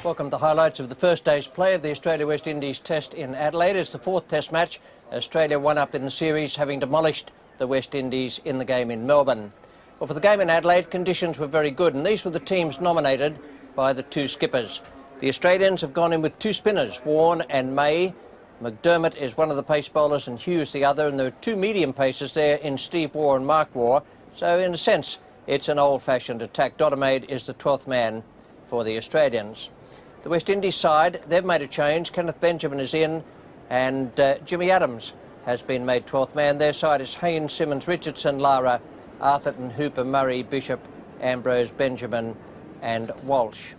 Welcome to the highlights of the first day's play of the Australia-West Indies Test in Adelaide. It's the fourth Test match. Australia one up in the series, having demolished the West Indies in the game in Melbourne. Well, for the game in Adelaide, conditions were very good, and these were the teams nominated by the two skippers. The Australians have gone in with two spinners, Warne and May. McDermott is one of the pace bowlers and Hughes the other, and there are two medium pacers there in Steve Waugh and Mark Waugh. So, in a sense, it's an old-fashioned attack. Dodemaide is the 12th man for the Australians. The West Indies side, they've made a change. Kenneth Benjamin is in, and Jimmy Adams has been made 12th man. Their side is Haynes, Simmons, Richardson, Lara, Arthurton, Hooper, Murray, Bishop, Ambrose, Benjamin and Walsh.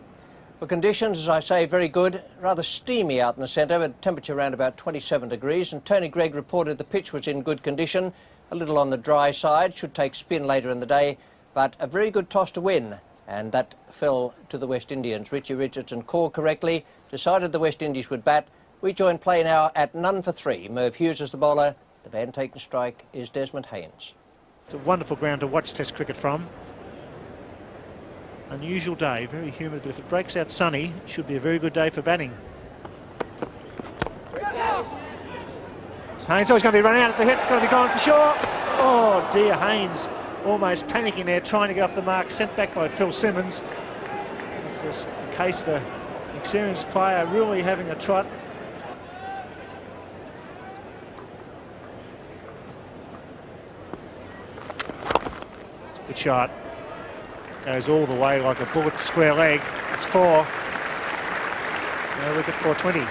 The conditions, as I say, very good. Rather steamy out in the centre, with temperature around about 27 degrees. And Tony Greig reported the pitch was in good condition, a little on the dry side, should take spin later in the day, but a very good toss to win. And that fell to the West Indians. Richie Richardson called correctly, decided the West Indies would bat. We join play now at none for three. Merv Hughes is the bowler. The man taking strike is Desmond Haynes. It's a wonderful ground to watch Test cricket from. Unusual day, very humid, but if it breaks out sunny, it should be a very good day for batting. Haynes always going to be running out at the hit. It's going to be gone for sure. Oh dear, Haynes almost panicking there, trying to get off the mark, sent back by Phil Simmons. It's a case of an experienced player really having a trot. It's a good shot. Goes all the way like a bullet square leg. It's four. No wicket, 420.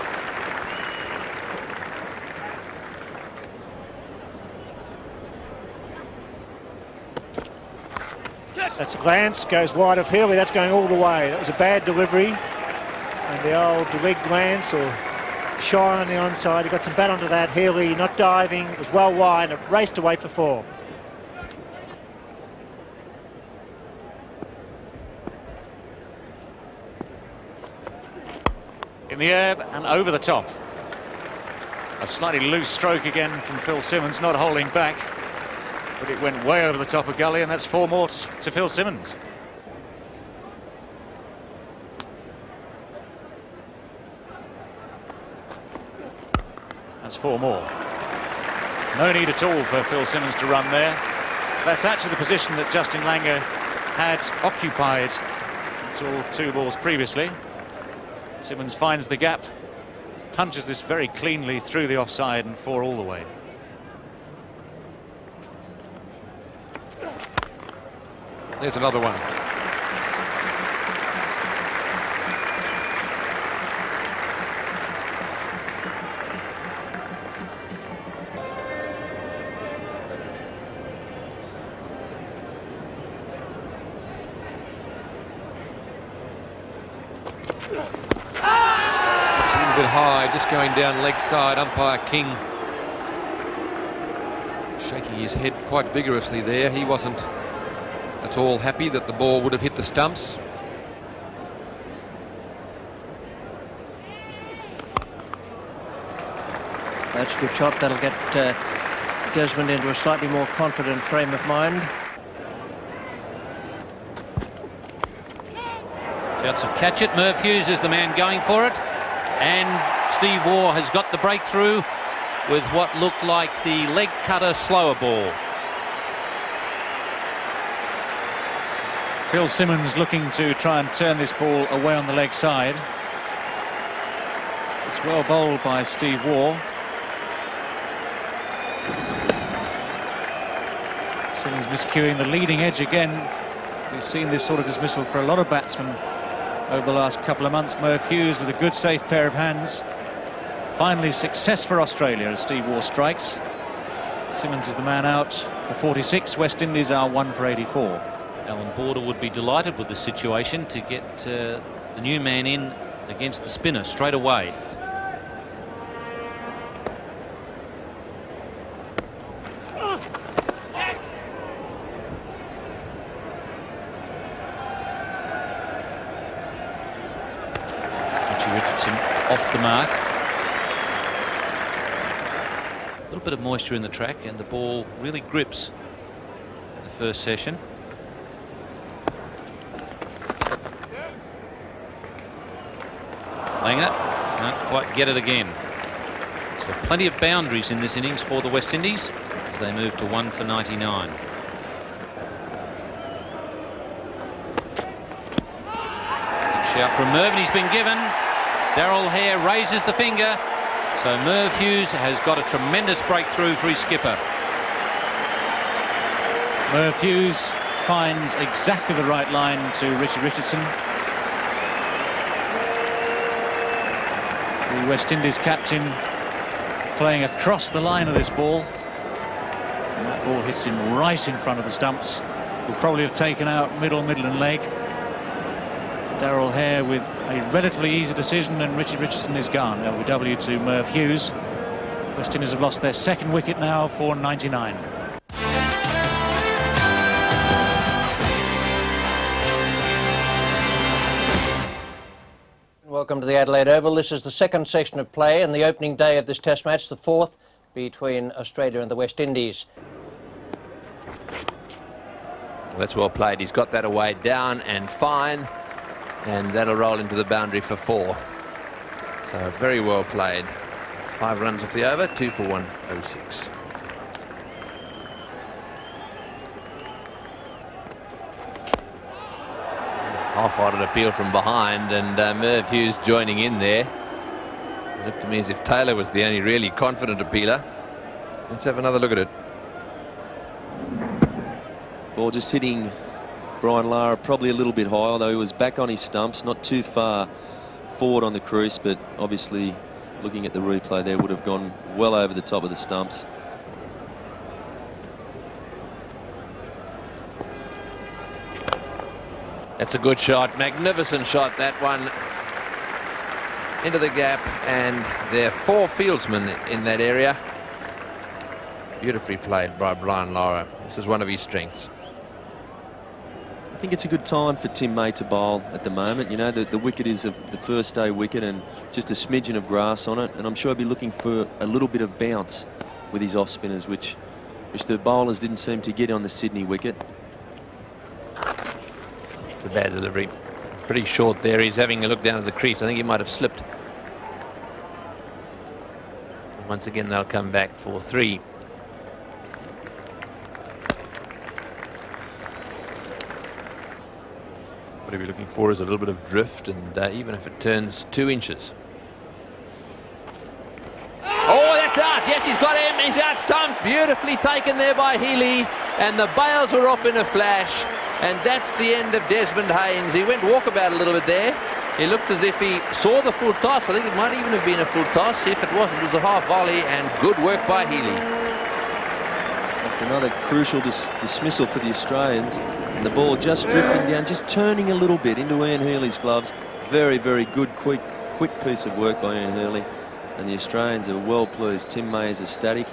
That's a glance, goes wide of Healy, that's going all the way. That was a bad delivery. And the old direct glance or shy on the onside, he got some bat onto that. Healy not diving, it was well wide, and it raced away for four. In the air and over the top. A slightly loose stroke again from Phil Simmons, not holding back. But it went way over the top of Gully, and that's four more to Phil Simmons. That's four more. No need at all for Phil Simmons to run there. That's actually the position that Justin Langer had occupied until two balls previously. Simmons finds the gap, punches this very cleanly through the offside, and four all the way. There's another one. It's a little bit high, just going down leg side. Umpire King shaking his head quite vigorously there. He wasn't at all happy that the ball would have hit the stumps. That's a good shot. That'll get Desmond into a slightly more confident frame of mind. Shouts of catch it. Merv Hughes is the man going for it. And Steve Waugh has got the breakthrough with what looked like the leg cutter slower ball. Phil Simmons looking to try and turn this ball away on the leg side. It's well bowled by Steve Waugh. Simmons miscuing the leading edge again. We've seen this sort of dismissal for a lot of batsmen over the last couple of months. Merv Hughes with a good safe pair of hands. Finally success for Australia as Steve Waugh strikes. Simmons is the man out for 46. West Indies are 1 for 84. Alan Border would be delighted with the situation to get the new man in against the spinner straight away. Richie Richardson off the mark. A little bit of moisture in the track, and the ball really grips in the first session. Langer can't quite get it again. So plenty of boundaries in this innings for the West Indies as they move to 1 for 99. Big shout from Merv, and he's been given. Darryl Hare raises the finger. So Merv Hughes has got a tremendous breakthrough for his skipper. Merv Hughes finds exactly the right line to Richie Richardson. The West Indies captain playing across the line of this ball. And that ball hits him right in front of the stumps. Will probably have taken out middle and leg. Darryl Hare with a relatively easy decision, and Richie Richardson is gone. LBW to Merv Hughes. West Indies have lost their second wicket now for 99. Welcome to the Adelaide Oval. This is the second session of play and the opening day of this Test match, the fourth between Australia and the West Indies. Well, that's well played. He's got that away down and fine, and that'll roll into the boundary for 4. So very well played. 5 runs off the over, 2 for 106. Half-hearted appeal from behind, and Merv Hughes joining in there. It looked to me as if Taylor was the only really confident appealer. Let's have another look at it. Ball just hitting Brian Lara probably a little bit high, although he was back on his stumps, not too far forward on the crease, but obviously looking at the replay there would have gone well over the top of the stumps. That's a good shot, magnificent shot, that one into the gap, and there are 4 fieldsmen in that area. Beautifully played by Brian Lara. This is one of his strengths. I think it's a good time for Tim May to bowl at the moment. You know, the wicket is the first day wicket and just a smidgen of grass on it, and I'm sure he'll be looking for a little bit of bounce with his off spinners, which the bowlers didn't seem to get on the Sydney wicket. It's a bad delivery. Pretty short there. He's having a look down at the crease. I think he might have slipped. Once again, they'll come back for 3. What he'll be looking for is a little bit of drift, and even if it turns 2 inches. Oh, that's out. Yes, he's got him. He's out stumped. Beautifully taken there by Healy, and the bails were off in a flash. And that's the end of Desmond Haynes. He went walkabout a little bit there. He looked as if he saw the full toss. I think it might even have been a full toss. If it wasn't, it was a half volley, and good work by Healy. That's another crucial dismissal for the Australians. And the ball just drifting down, just turning a little bit into Ian Healy's gloves. Very, very good, quick piece of work by Ian Healy. And the Australians are well pleased. Tim May is ecstatic.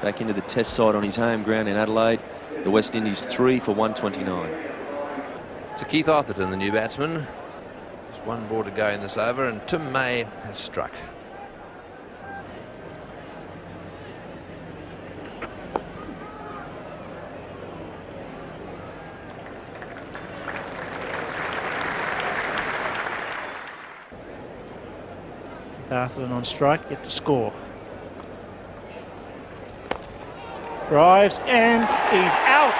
Back into the Test side on his home ground in Adelaide. The West Indies 3 for 129. So Keith Arthurton, the new batsman. There's 1 ball to go in this over, and Tim May has struck. Atherton on strike, get to score. Drives, and he's out.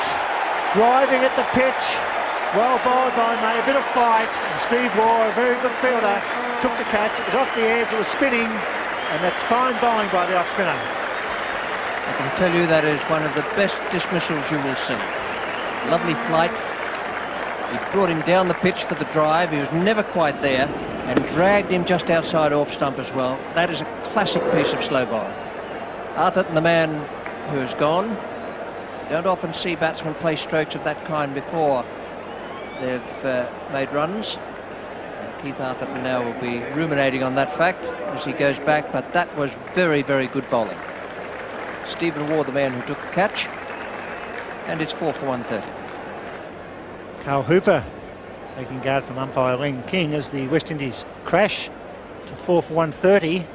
Driving at the pitch. Well bowled by May, a bit of fight. And Steve Waugh, a very good fielder, took the catch. It was off the edge, it was spinning, and that's fine bowling by the off spinner. I can tell you that is one of the best dismissals you will see. Lovely flight. He brought him down the pitch for the drive. He was never quite there, and dragged him just outside off stump as well. That is a classic piece of slow bowling. Arthurton, the man who has gone. Don't often see batsmen play strokes of that kind before they've made runs. Keith Arthur now will be ruminating on that fact as he goes back, but that was very, very good bowling. Stephen Waugh, the man who took the catch, and it's 4 for 130. Carl Hooper taking guard from umpire Len King as the West Indies crash to 4 for 130.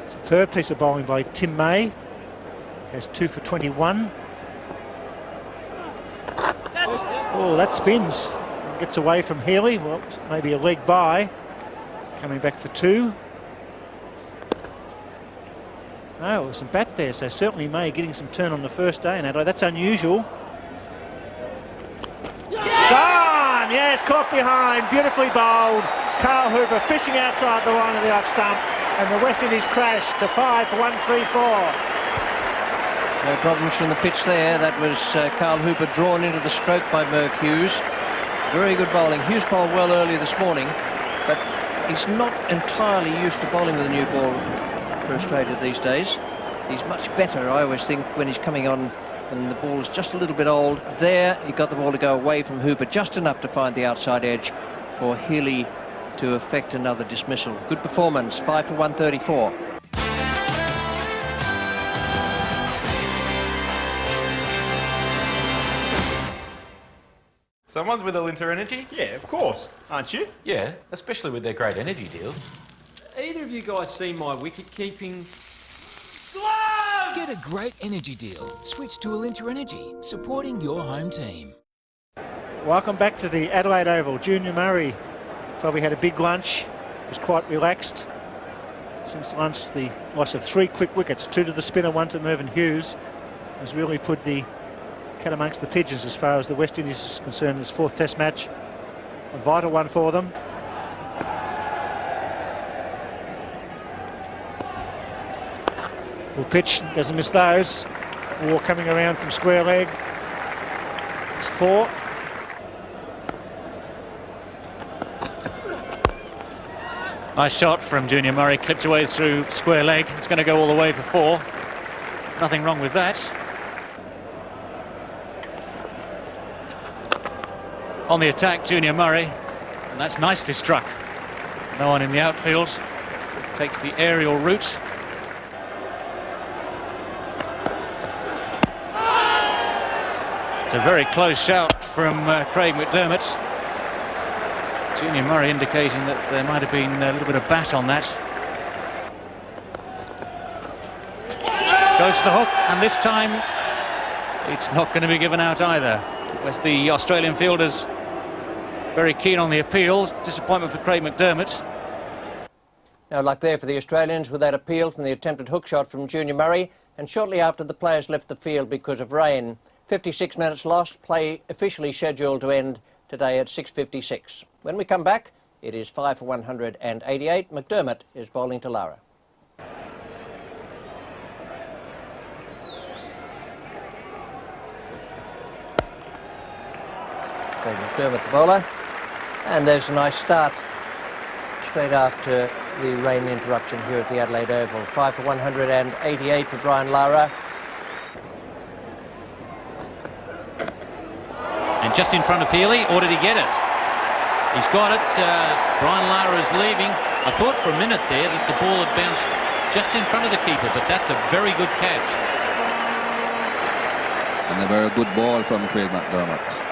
Superb piece of bowling by Tim May. Has 2 for 21. Oh, that spins. Gets away from Healy. Well, maybe a leg by. Coming back for 2. Oh, there's some bat there, so certainly May getting some turn on the first day in Adelaide. That's unusual. Gone! Yes, caught behind. Beautifully bowled. Carl Hooper fishing outside the line of the off stump. And the West Indies crash to 5 for 134. No problems from the pitch there. That was Carl Hooper drawn into the stroke by Merv Hughes. Very good bowling. Hughes bowled well earlier this morning, but he's not entirely used to bowling with a new ball for Australia these days. He's much better, I always think, when he's coming on and the ball is just a little bit old. There, he got the ball to go away from Hooper just enough to find the outside edge for Healy to effect another dismissal. Good performance, 5 for 134. Someone's with Alinta Energy? Yeah, of course. Aren't you? Yeah, especially with their great energy deals. Either of you guys seen my wicket-keeping gloves? Get a great energy deal. Switch to Alinta Energy, supporting your home team. Welcome back to the Adelaide Oval. Junior Murray probably had a big lunch. Was quite relaxed. Since lunch, the loss of 3 quick wickets, 2 to the spinner, 1 to Mervyn Hughes, has really put the cat amongst the pigeons as far as the West Indies is concerned. This 4th Test match, a vital one for them. Full pitch, doesn't miss those. Waugh coming around from square leg. It's 4. Nice shot from Junior Murray, clipped away through square leg. It's going to go all the way for 4. Nothing wrong with that. On the attack, Junior Murray, and that's nicely struck. No one in the outfield. Takes the aerial route. It's a very close shout from Craig McDermott. Junior Murray indicating that there might have been a little bit of bat on that. Goes for the hook, and this time it's not going to be given out either. As the Australian fielders very keen on the appeal. Disappointment for Craig McDermott. No luck there for the Australians with that appeal from the attempted hook shot from Junior Murray, and shortly after the players left the field because of rain. 56 minutes lost, play officially scheduled to end today at 6:56. When we come back, it is 5 for 188. McDermott is bowling to Lara. Craig McDermott, the bowler. And there's a nice start straight after the rain interruption here at the Adelaide Oval. 5 for 188 for Brian Lara. And just in front of Healy, or did he get it? He's got it. Brian Lara is leaving. I thought for a minute there that the ball had bounced just in front of the keeper, but that's a very good catch. And a very good ball from Craig McDermott.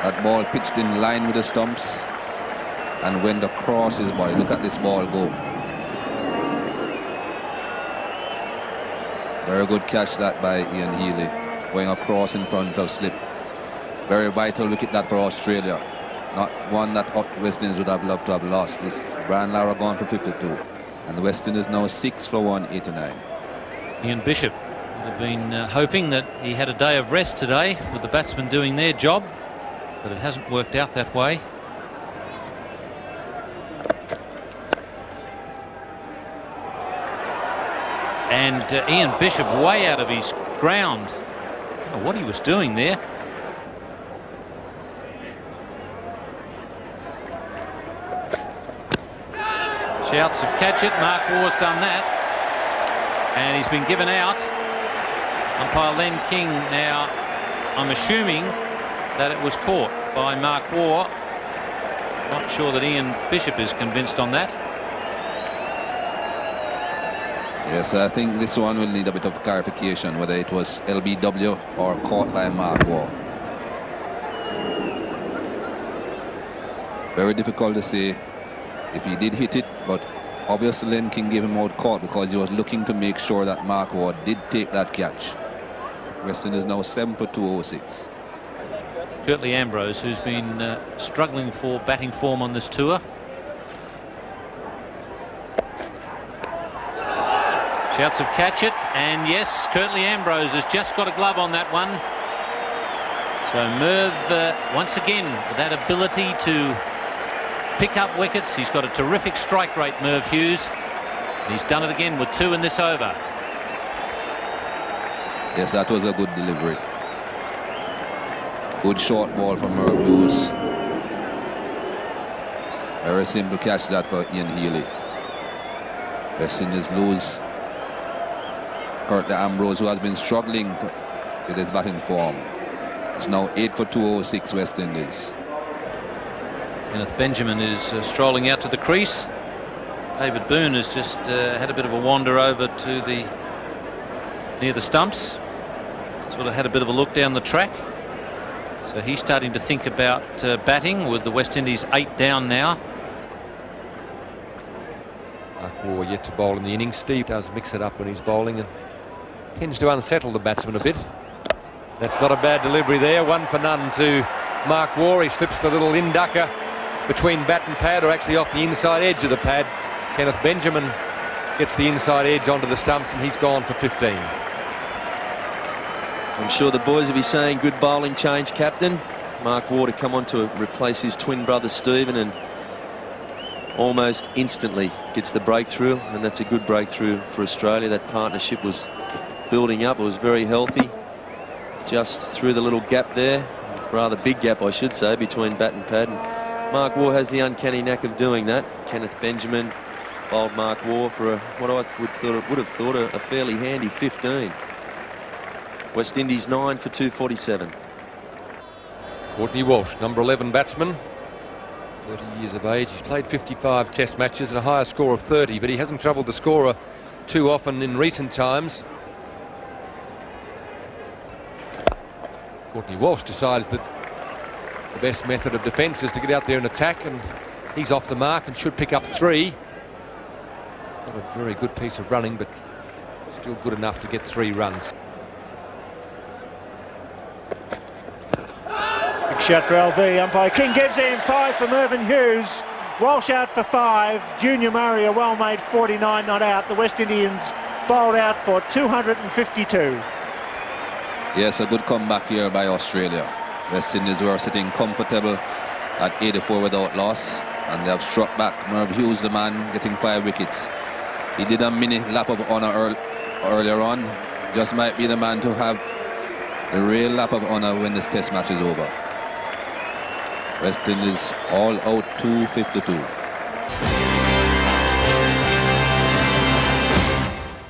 That ball pitched in line with the stumps, and when the cross is ball, look at this ball go. Very good catch that by Ian Healy, going across in front of slip. Very vital wicket that for Australia. Not one that West Indies would have loved to have lost. This Brian Lara gone for 52, and the West Indies now 6 for 189. Ian Bishop would have been hoping that he had a day of rest today with the batsmen doing their job, but it hasn't worked out that way. And Ian Bishop way out of his ground. I don't know what he was doing there. Shouts of catch it. Mark Waugh's done that. And he's been given out. Umpire Len King now, I'm assuming that it was caught by Mark Waugh. Not sure that Ian Bishop is convinced on that. Yes, I think this one will need a bit of clarification, whether it was LBW or caught by Mark Waugh. Very difficult to say if he did hit it, but obviously Len King gave him out caught because he was looking to make sure that Mark Waugh did take that catch. West Indies now 7 for 206. Courtney Ambrose, who's been struggling for batting form on this tour. Shouts of catch it, and yes, Courtney Ambrose has just got a glove on that one. So Merv, once again, with that ability to pick up wickets. He's got a terrific strike rate, Merv Hughes. And he's done it again with 2 in this over. Yes, that was a good delivery. Good short ball from Merv Hughes. Very simple catch that for Ian Healy. West Indies lose Courtney Ambrose, who has been struggling with his batting form. It's now 8 for 206 West Indies. Kenneth Benjamin is strolling out to the crease. David Boone has just had a bit of a wander over to near the stumps. Sort of had a bit of a look down the track. So he's starting to think about batting with the West Indies 8 down now. Mark Waugh yet to bowl in the innings. Steve does mix it up when he's bowling and tends to unsettle the batsman a bit. That's not a bad delivery there. 1 for none to Mark Waugh. He slips the little inducker between bat and pad, or actually off the inside edge of the pad. Kenneth Benjamin gets the inside edge onto the stumps, and he's gone for 15. I'm sure the boys will be saying good bowling change, captain. Mark Waugh to come on to replace his twin brother Stephen, and almost instantly gets the breakthrough, and that's a good breakthrough for Australia. That partnership was building up. It was very healthy. Just through the little gap there, rather big gap I should say, between bat and pad. And Mark Waugh has the uncanny knack of doing that. Kenneth Benjamin bowled Mark Waugh for what I would have thought a fairly handy 15. West Indies 9 for 247. Courtney Walsh, number 11 batsman, 30 years of age. He's played 55 test matches and a higher score of 30, but he hasn't troubled the scorer too often in recent times. Courtney Walsh decides that the best method of defence is to get out there and attack, and he's off the mark and should pick up 3. Not a very good piece of running, but still good enough to get 3 runs. Big shot for LB. Umpire King gives him 5 for Mervyn Hughes. Walsh out for 5. Junior Murray a well-made 49 not out. The West Indians bowled out for 252. Yes, a good comeback here by Australia. West Indies were sitting comfortable at 84 without loss, and they have struck back. Merv Hughes, the man, getting 5 wickets. He did a mini lap of honour earlier on. Just might be the man to have the real lap of honour when this test match is over. West Indies all out 252.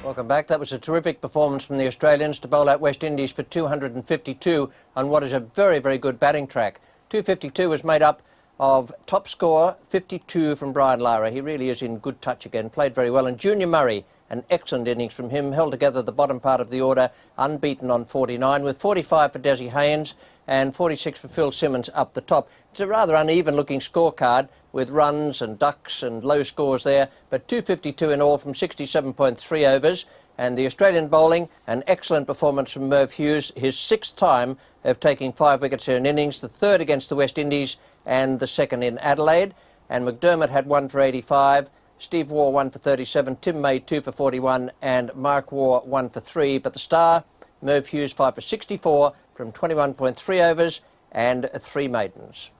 Welcome back. That was a terrific performance from the Australians to bowl out West Indies for 252 on what is a very, very good batting track. 252 was made up of top score 52 from Brian Lara. He really is in good touch again, played very well. And Junior Murray, an excellent innings from him, held together the bottom part of the order, unbeaten on 49, with 45 for Desmond Haynes and 46 for Phil Simmons up the top. It's a rather uneven looking scorecard with runs and ducks and low scores there, but 252 in all from 67.3 overs. And the Australian bowling, an excellent performance from Merv Hughes, his 6th time of taking 5 wickets in an innings, the 3rd against the West Indies and the 2nd in Adelaide. And McDermott had 1 for 85, Steve Waugh 1 for 37, Tim May 2 for 41 and Mark Waugh 1 for 3. But the star, Merv Hughes 5 for 64 from 21.3 overs and 3 maidens.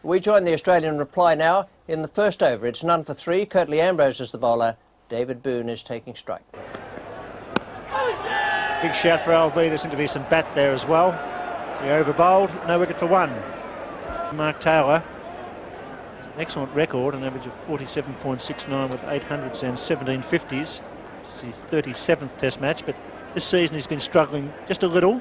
We join the Australian reply now in the first over. It's none for 3. Courtney Ambrose is the bowler. David Boone is taking strike. Big shout for LB. There seemed to be some bat there as well. It's the over bowled. No wicket for 1. Mark Taylor has an excellent record, an average of 47.69 with 800s and 1750s. This is his 37th test match, but this season he's been struggling just a little.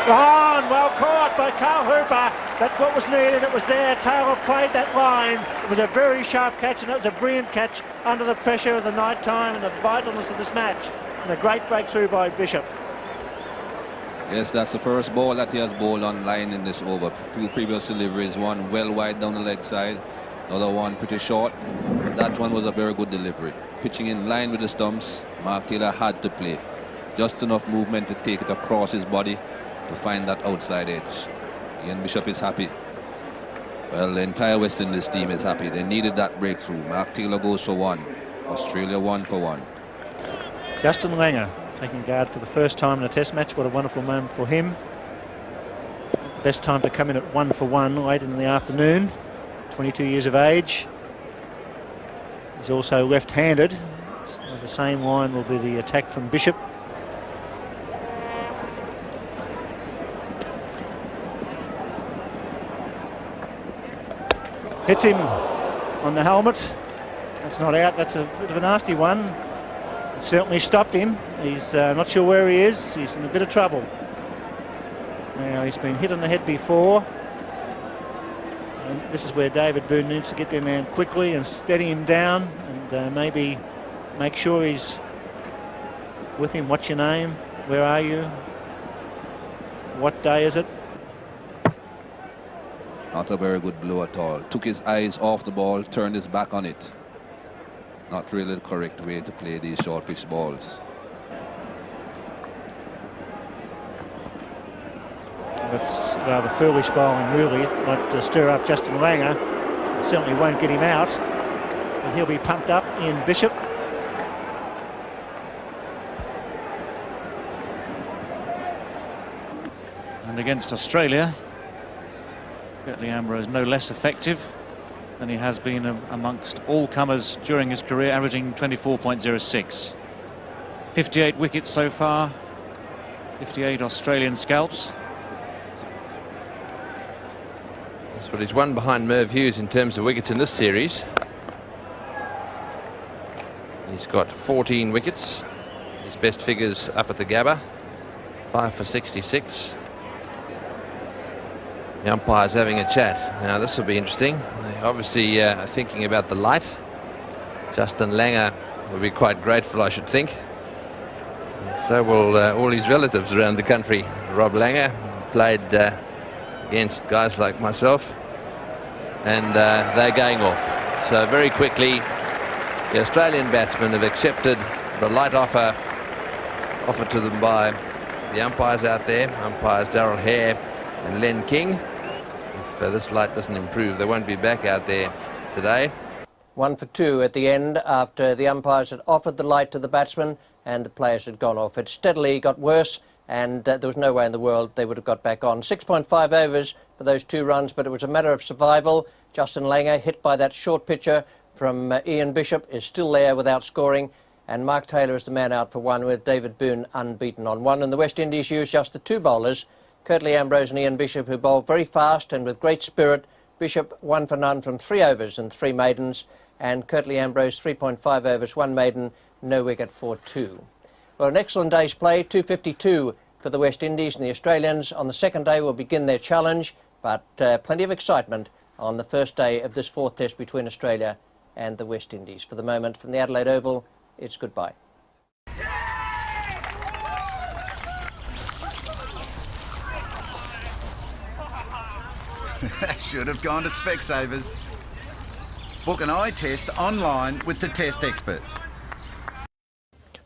On, well caught by Carl Hoover. That's what was needed. It was there. Taylor played that line. It was a very sharp catch, and it was a brilliant catch under the pressure of the night time and the vitalness of this match. And a great breakthrough by Bishop. Yes, that's the first ball that he has bowled on line in this over. 2 previous deliveries, one well wide down the leg side, another one pretty short. But that one was a very good delivery. Pitching in line with the stumps, Mark Taylor had to play. Just enough movement to take it across his body to find that outside edge. Ian Bishop is happy. Well, the entire West Indies team is happy. They needed that breakthrough. Mark Taylor goes for 1. Australia 1 for 1. Justin Langer taking guard for the first time in a test match. What a wonderful moment for him. Best time to come in at 1 for 1 late in the afternoon. 22 years of age. He's also left-handed. So the same line will be the attack from Bishop. Hits him on the helmet. That's not out. That's a bit of a nasty one. It certainly stopped him. He's not sure where he is. He's in a bit of trouble. Now, he's been hit on the head before. And this is where David Boone needs to get down there quickly and steady him down and maybe make sure he's with him. What's your name? Where are you? What day is it? Not a very good blow at all. Took his eyes off the ball, turned his back on it. Not really the correct way to play these short pitch balls. That's rather foolish bowling, really. Might stir up Justin Langer. It certainly won't get him out. But he'll be pumped up in Bishop. And against Australia, Courtney Ambrose no less effective than he has been amongst all comers during his career, averaging 24.06. 58 wickets so far, 58 Australian scalps. That's what he's won behind Merv Hughes in terms of wickets in this series. He's got 14 wickets. His best figures up at the Gabba, 5 for 66. The umpire's having a chat. Now this will be interesting. They obviously are thinking about the light. Justin Langer will be quite grateful, I should think. So will all his relatives around the country. Rob Langer played against guys like myself, and they're going off. So very quickly, the Australian batsmen have accepted the light offer offered to them by the umpires out there. Umpires Darryl Hare and Len King. If this light doesn't improve, they won't be back out there today. 1 for 2 at the end after the umpires had offered the light to the batsmen and the players had gone off. It steadily got worse, and there was no way in the world they would have got back on. 6.5 overs for those 2 runs, but it was a matter of survival. Justin Langer, hit by that short pitcher from Ian Bishop, is still there without scoring, and Mark Taylor is the man out for 1 with David Boone unbeaten on 1. And the West Indies used just the 2 bowlers, Courtney Ambrose and Ian Bishop, who bowled very fast and with great spirit. Bishop 1 for none from 3 overs and 3 maidens, and Courtney Ambrose 3.5 overs, 1 maiden, no wicket for 2. Well, an excellent day's play, 252 for the West Indies, and the Australians on the second day will begin their challenge, but plenty of excitement on the first day of this 4th test between Australia and the West Indies. For the moment, from the Adelaide Oval, it's goodbye. Should have gone to Specsavers. Book an eye test online with the test experts.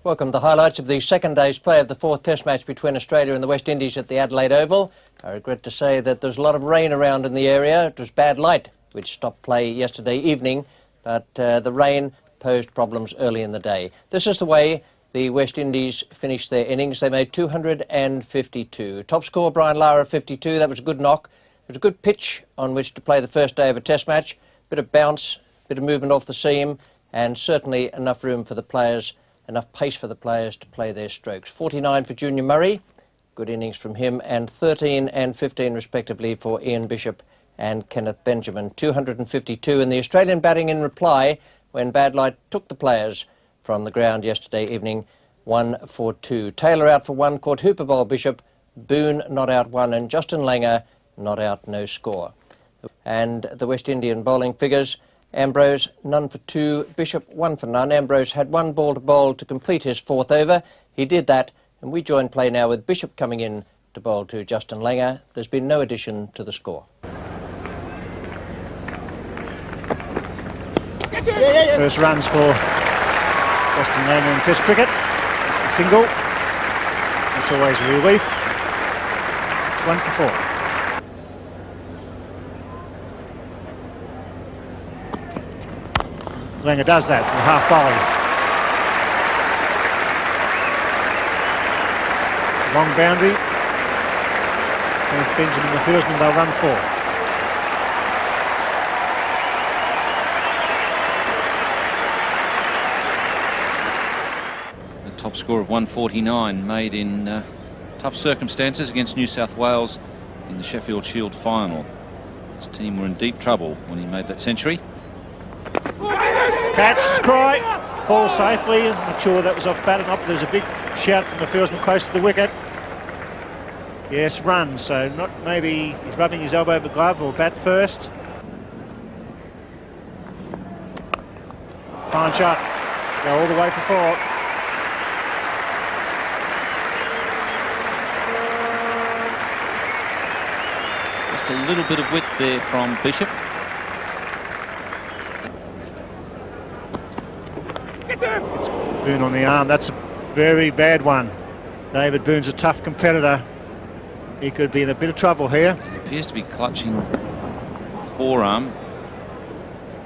Welcome to the highlights of the second day's play of the 4th test match between Australia and the West Indies at the Adelaide Oval. I regret to say that there's a lot of rain around in the area. It was bad light which stopped play yesterday evening, but the rain posed problems early in the day. This is the way the West Indies finished their innings. They made 252. Top score, Brian Lara, 52. That was a good knock. It was a good pitch on which to play the first day of a test match. Bit of bounce, bit of movement off the seam, and certainly enough room for the players, enough pace for the players to play their strokes. 49 for Junior Murray, good innings from him, and 13 and 15 respectively for Ian Bishop and Kenneth Benjamin. 252, and the Australian batting in reply when bad light took the players from the ground yesterday evening. 1 for 2. Taylor out for 1, caught Hooper bowl Bishop, Boone not out 1 and Justin Langer not out, no score. And the West Indian bowling figures: Ambrose none for 2, Bishop 1 for none. Ambrose had 1 ball to bowl to complete his 4th over. He did that, and we join play now with Bishop coming in to bowl to Justin Langer. There's been no addition to the score. First runs for Justin Langer in Test cricket. It's the single. It's always a relief. It's 1 for 4. Langer does that with a half volley. It's a long boundary. Both Benjamin and the fieldsman, they'll run 4. Top score of 149 made in tough circumstances against New South Wales in the Sheffield Shield final. His team were in deep trouble when he made that century. Catch, cry, falls safely. I'm not sure that was off bat or not, but there's a big shout from the fieldsman close to the wicket. Yes, run, so not maybe he's rubbing his elbow with glove or bat first. Fine shot, go all the way for 4. Just a little bit of width there from Bishop. It's Boone on the arm. That's a very bad one. David Boone's a tough competitor. He could be in a bit of trouble here. He appears to be clutching forearm.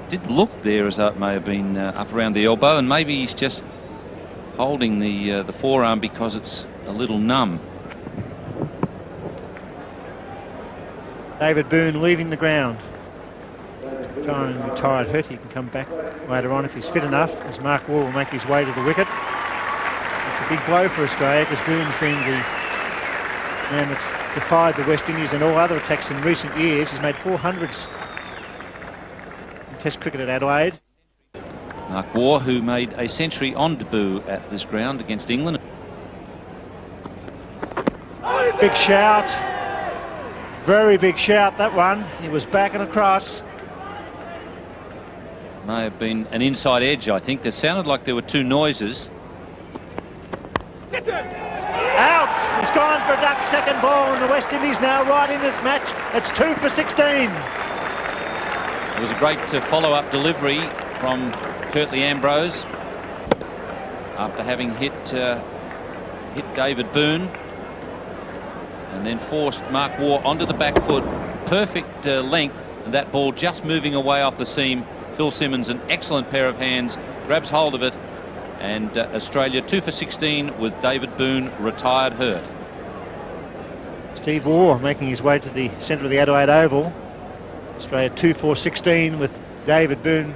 Did look there as though it may have been up around the elbow, and maybe he's just holding the forearm because it's a little numb. David Boone leaving the ground. Trying to retired hurt. He can come back later on if he's fit enough, as Mark Waugh will make his way to the wicket. It's a big blow for Australia, because Boone's been the man that's defied the West Indies and all other attacks in recent years. He's made 400s in Test cricket at Adelaide. Mark Waugh, who made a century on debut at this ground against England. Big shout. Very big shout, that one. He was back and across. May have been an inside edge, I think. There sounded like there were 2 noises. Out! He's gone for a duck, second ball, and the West Indies now right in this match. It's 2 for 16. It was a great follow-up delivery from Courtney Ambrose after having hit David Boone, and then forced Mark Waugh onto the back foot. Perfect length, and that ball just moving away off the seam. Phil Simmons, an excellent pair of hands, grabs hold of it, and Australia 2 for 16 with David Boone retired hurt. Steve Waugh making his way to the centre of the Adelaide Oval. Australia 2 for 16 with David Boone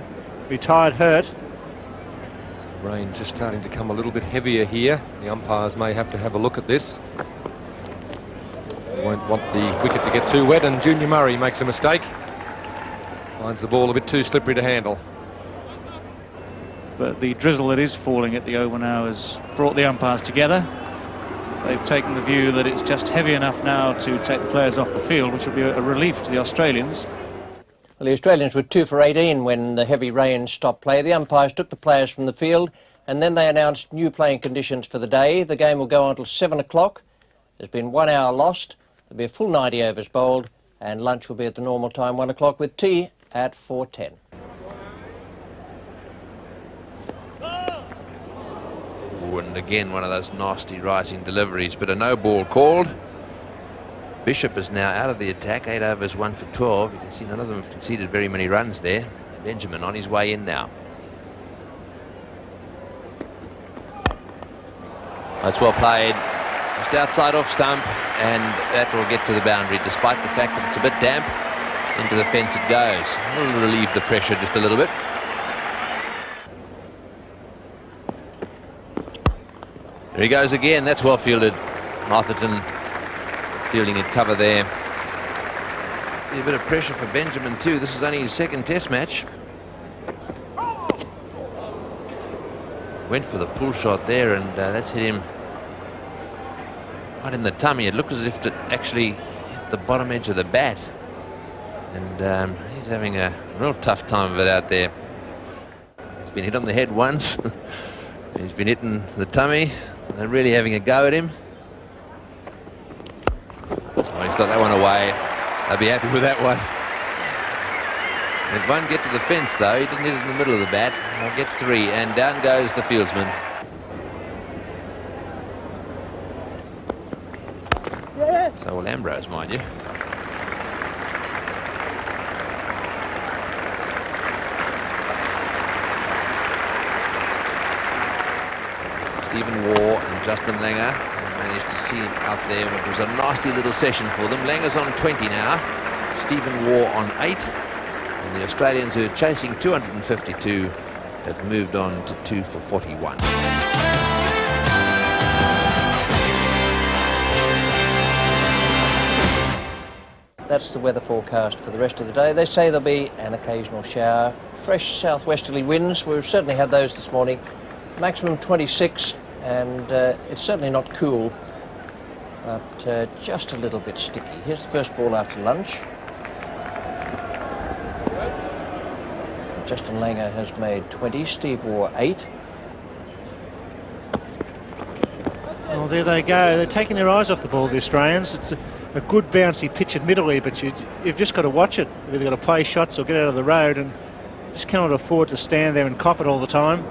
retired hurt. Rain just starting to come a little bit heavier here. The umpires may have to have a look at this. They won't want the wicket to get too wet, and Junior Murray makes a mistake. Finds the ball a bit too slippery to handle. But the drizzle that is falling at the Oval now has brought the umpires together. They've taken the view that it's just heavy enough now to take the players off the field, which will be a relief to the Australians. Well, the Australians were 2 for 18 when the heavy rain stopped play. The umpires took the players from the field, and then they announced new playing conditions for the day. The game will go on until 7 o'clock. There's been 1 hour lost. There'll be a full 90 overs bowled, and lunch will be at the normal time, 1 o'clock, with tea at 4:10. And again, one of those nasty rising deliveries, but a no ball called. Bishop is now out of the attack, 8 overs, 1 for 12. You can see none of them have conceded very many runs there. Benjamin on his way in now. That's well played. Just outside off stump, and that will get to the boundary, despite the fact that it's a bit damp. Into the fence it goes. It'll relieve the pressure just a little bit. There he goes again. That's well fielded. Arthurton fielding at cover there. Be a bit of pressure for Benjamin too. This is only his 2nd Test match. Went for the pull shot there, and that's hit him right in the tummy. It looked as if it actually hit the bottom edge of the bat. And he's having a real tough time of it out there. He's been hit on the head once. He's been hit in the tummy. They're really having a go at him. Oh, he's got that one away. I'll be happy with that one. It won't get to the fence though. He didn't hit it in the middle of the bat. I'll get 3, and down goes the fieldsman. So will Ambrose, mind you. Stephen Waugh and Justin Langer managed to see out there what was a nasty little session for them. Langer's on 20 now, Stephen Waugh on 8, and the Australians, who are chasing 252, have moved on to 2 for 41. That's the weather forecast for the rest of the day. They say there'll be an occasional shower. Fresh southwesterly winds. We've certainly had those this morning. Maximum 26, and it's certainly not cool, but just a little bit sticky. Here's the first ball after lunch. Justin Langer has made 20, Steve Waugh 8. Well, there they go. They're taking their eyes off the ball, the Australians. It's a good bouncy pitch admittedly, but you've just got to watch it. You've either got to play shots or get out of the road, and just cannot afford to stand there and cop it all the time.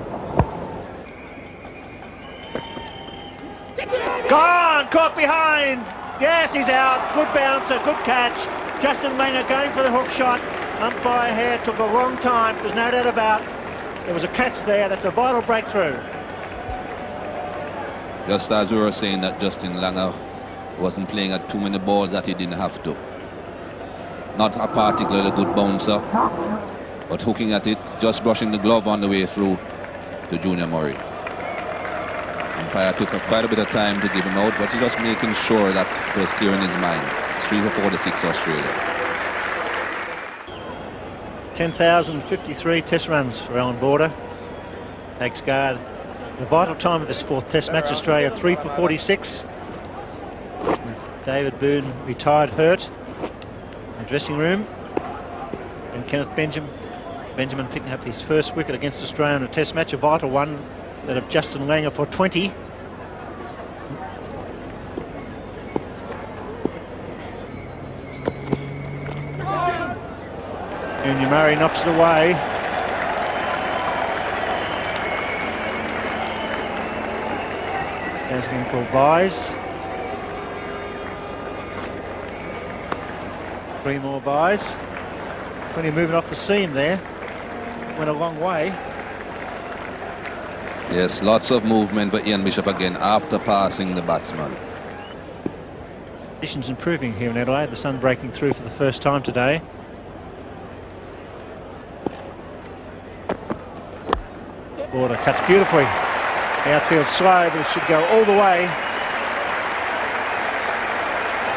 Gone! Caught behind! Yes, he's out. Good bouncer, good catch. Justin Langer going for the hook shot. Umpire here took a long time. There's no doubt about there was a catch there. That's a vital breakthrough. Just as we were saying that Justin Langer wasn't playing at too many balls that he didn't have to. Not a particularly good bouncer, but hooking at it, just brushing the glove on the way through to Junior Murray. Umpire took quite a bit of time to give him out, but he was making sure that it was clear in his mind. It's 3 for 46 Australia. 10,053 test runs for Alan Border. Takes guard. The vital time of this 4th test match, Australia 3 for 46. With David Boone retired hurt in the dressing room. And Kenneth Benjamin picking up his first wicket against Australia in a test match, a vital one, that of Justin Langer for 20. Junior Murray knocks it away. Goes in for buys. 3 more buys. Plenty of movement off the seam there. Went a long way. Yes, lots of movement for Ian Bishop again after passing the batsman. Conditions improving here in Adelaide. The sun breaking through for the first time today. Border cuts beautifully. The outfield slow, but it should go all the way.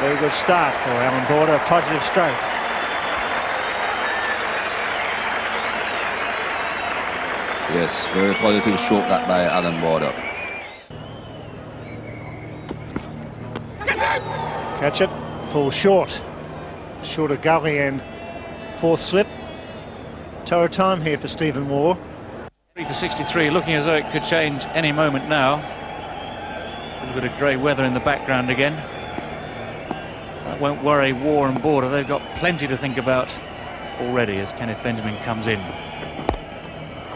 Very good start for Alan Border, a positive stroke. Yes, very positive stroke that by Alan Border. Catch it, falls short. Short of gully and 4th slip. Tower time here for Stephen Waugh. 3 for 63, looking as though it could change any moment now. A little bit of grey weather in the background again. That won't worry Waugh and Border. They've got plenty to think about already as Kenneth Benjamin comes in.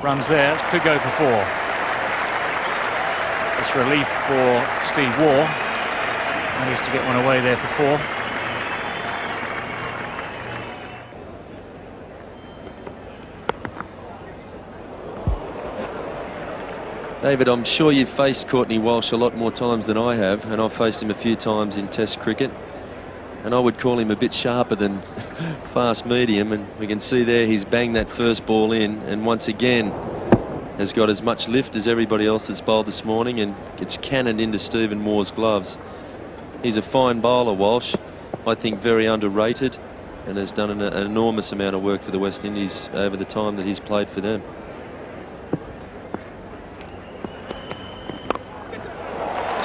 Runs there, could go for 4. It's relief for Steve Waugh. Managed to get one away there for 4. David, I'm sure you've faced Courtney Walsh a lot more times than I have, and I've faced him a few times in Test cricket, and I would call him a bit sharper than fast medium, and we can see there he's banged that first ball in, and once again has got as much lift as everybody else that's bowled this morning, and it's cannoned into Stephen Waugh's gloves. He's a fine bowler, Walsh. I think very underrated, and has done an enormous amount of work for the West Indies over the time that he's played for them.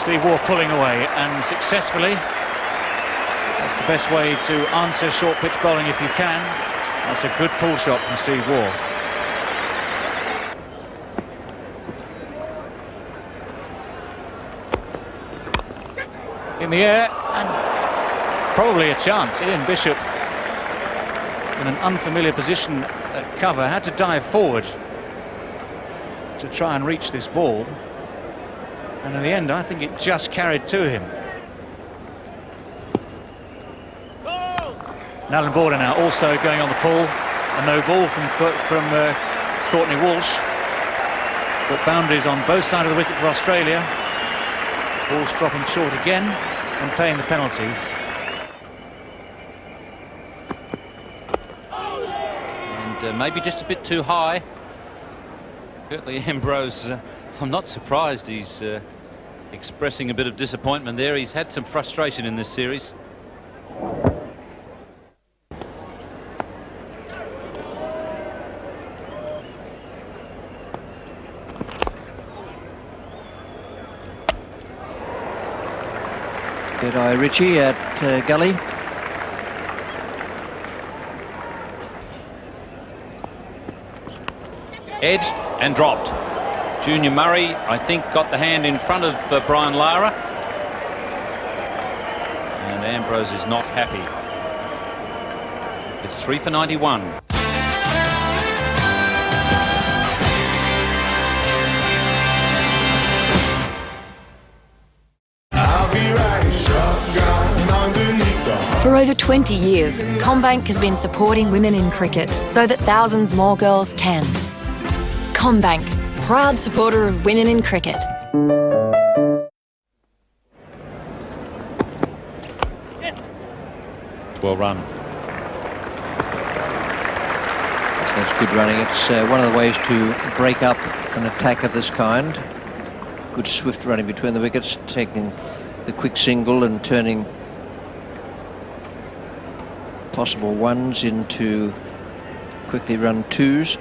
Steve Waugh pulling away, and successfully. That's the best way to answer short pitch bowling if you can. That's a good pull shot from Steve Waugh. In the air, and probably a chance. Ian Bishop, in an unfamiliar position at cover, had to dive forward to try and reach this ball, and in the end I think it just carried to him. Alan Border now also going on the pull. A no ball from Courtney Walsh, but boundaries on both sides of the wicket for Australia. Ball's dropping short again and paying the penalty. And maybe just a bit too high. Curtly Ambrose, I'm not surprised he's expressing a bit of disappointment there. He's had some frustration in this series. Good eye, Richie at Gully. Edged and dropped. Junior Murray, I think, got the hand in front of Brian Lara. And Ambrose is not happy. It's 3 for 91. For over 20 years, CommBank has been supporting women in cricket so that thousands more girls can. CommBank, proud supporter of women in cricket. Well run. So that's good running. It's one of the ways to break up an attack of this kind. Good swift running between the wickets, taking the quick single and turning possible ones into quickly run twos.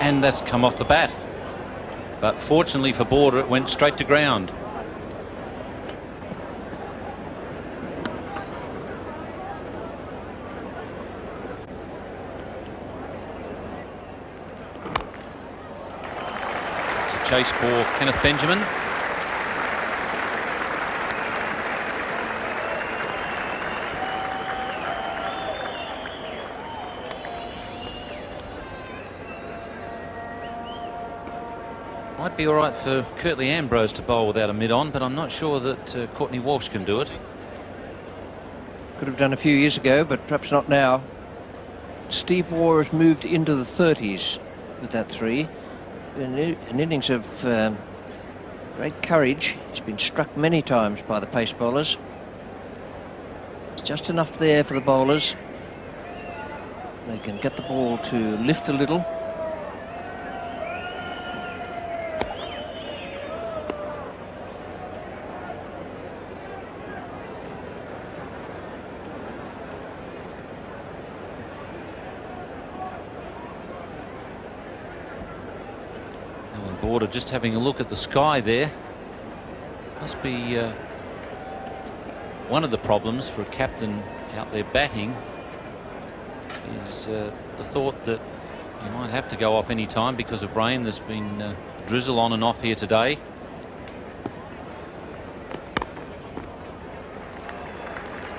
And that's come off the bat. But fortunately for Border, it went straight to ground. It's a chase for Kenneth Benjamin. Might be all right for Curtly Ambrose to bowl without a mid-on, but I'm not sure that Courtney Walsh can do it. Could have done a few years ago, but perhaps not now. Steve Waugh has moved into the 30s with that three. An innings of great courage. He's been struck many times by the pace bowlers. It's just enough there for the bowlers. They can get the ball to lift a little. Border just having a look at the sky there. Must be one of the problems for a captain out there batting is the thought that you might have to go off any time because of rain. There's been drizzle on and off here today.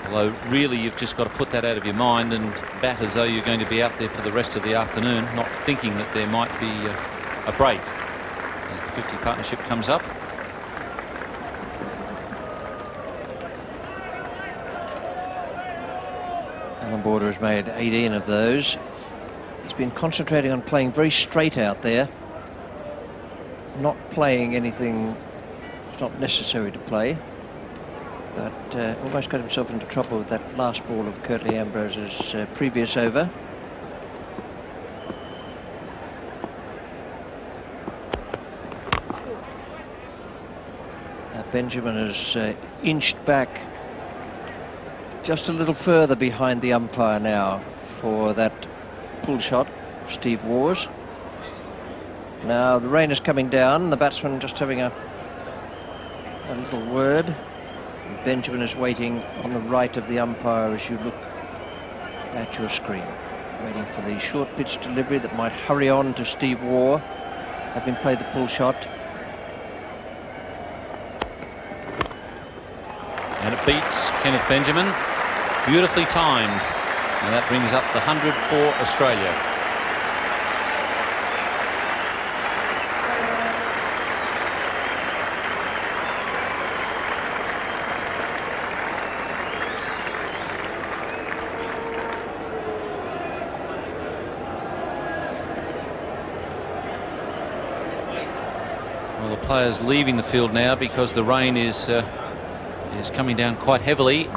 Although really you've just got to put that out of your mind and bat as though you're going to be out there for the rest of the afternoon, not thinking that there might be a break as the 50 partnership comes up. Alan Border has made 18 of those. He's been concentrating on playing very straight out there, not playing anything it's not necessary to play, but almost got himself into trouble with that last ball of Curtly Ambrose's previous over. Benjamin has inched back just a little further behind the umpire now for that pull shot of Steve Waugh's. Now the rain is coming down. The batsman just having a little word. Benjamin is waiting on the right of the umpire as you look at your screen, waiting for the short pitch delivery that might hurry on to Steve Waugh, having played the pull shot. And it beats Kenneth Benjamin. Beautifully timed. And that brings up the 100 for Australia. Well, the players leaving the field now because the rain is coming down quite heavily.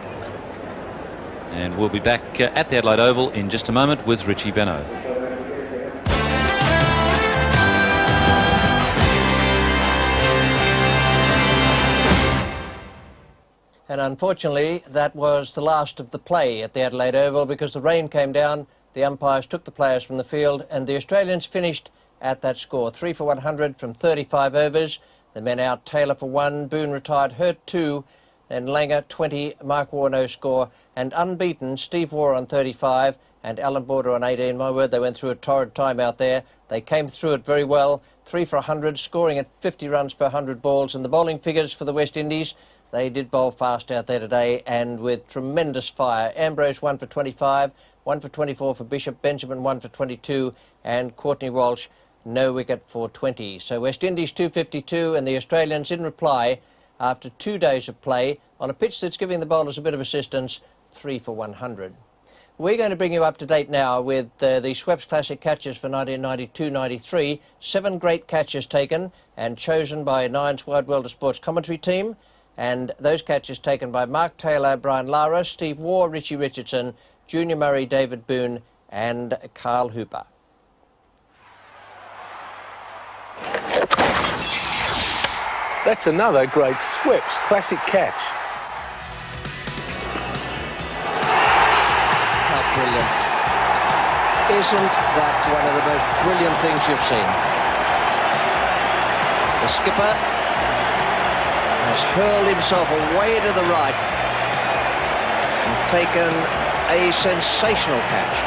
And we'll be back at the Adelaide Oval in just a moment with Richie Benaud. And unfortunately, that was the last of the play at the Adelaide Oval because the rain came down, the umpires took the players from the field, and the Australians finished at that score. 3 for 100 from 35 overs. The men out, Taylor for 1, Boone retired, Hurt 2, then Langer 20, Mark Waugh no score, and unbeaten Steve Waugh on 35 and Alan Border on 18. My word, they went through a torrid time out there. They came through it very well. 3 for 100, scoring at 50 runs per 100 balls. And the bowling figures for the West Indies, they did bowl fast out there today and with tremendous fire. Ambrose 1 for 25, 1 for 24 for Bishop, Benjamin 1 for 22, and Courtney Walsh no wicket for 20. So West Indies 252 and the Australians in reply after 2 days of play on a pitch that's giving the bowlers a bit of assistance, 3 for 100. We're going to bring you up to date now with the Schweppes Classic catches for 1992-93. 7 great catches taken and chosen by Nine's Wide World of Sports commentary team. And those catches taken by Mark Taylor, Brian Lara, Steve Waugh, Richie Richardson, Junior Murray, David Boone and Carl Hooper. That's another great Schweppes Classic catch. How brilliant. Isn't that one of the most brilliant things you've seen? The skipper has hurled himself away to the right and taken a sensational catch.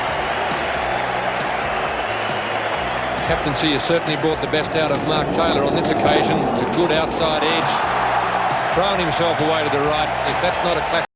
Captaincy has certainly brought the best out of Mark Taylor on this occasion. It's a good outside edge. Thrown himself away to the right. If that's not a classic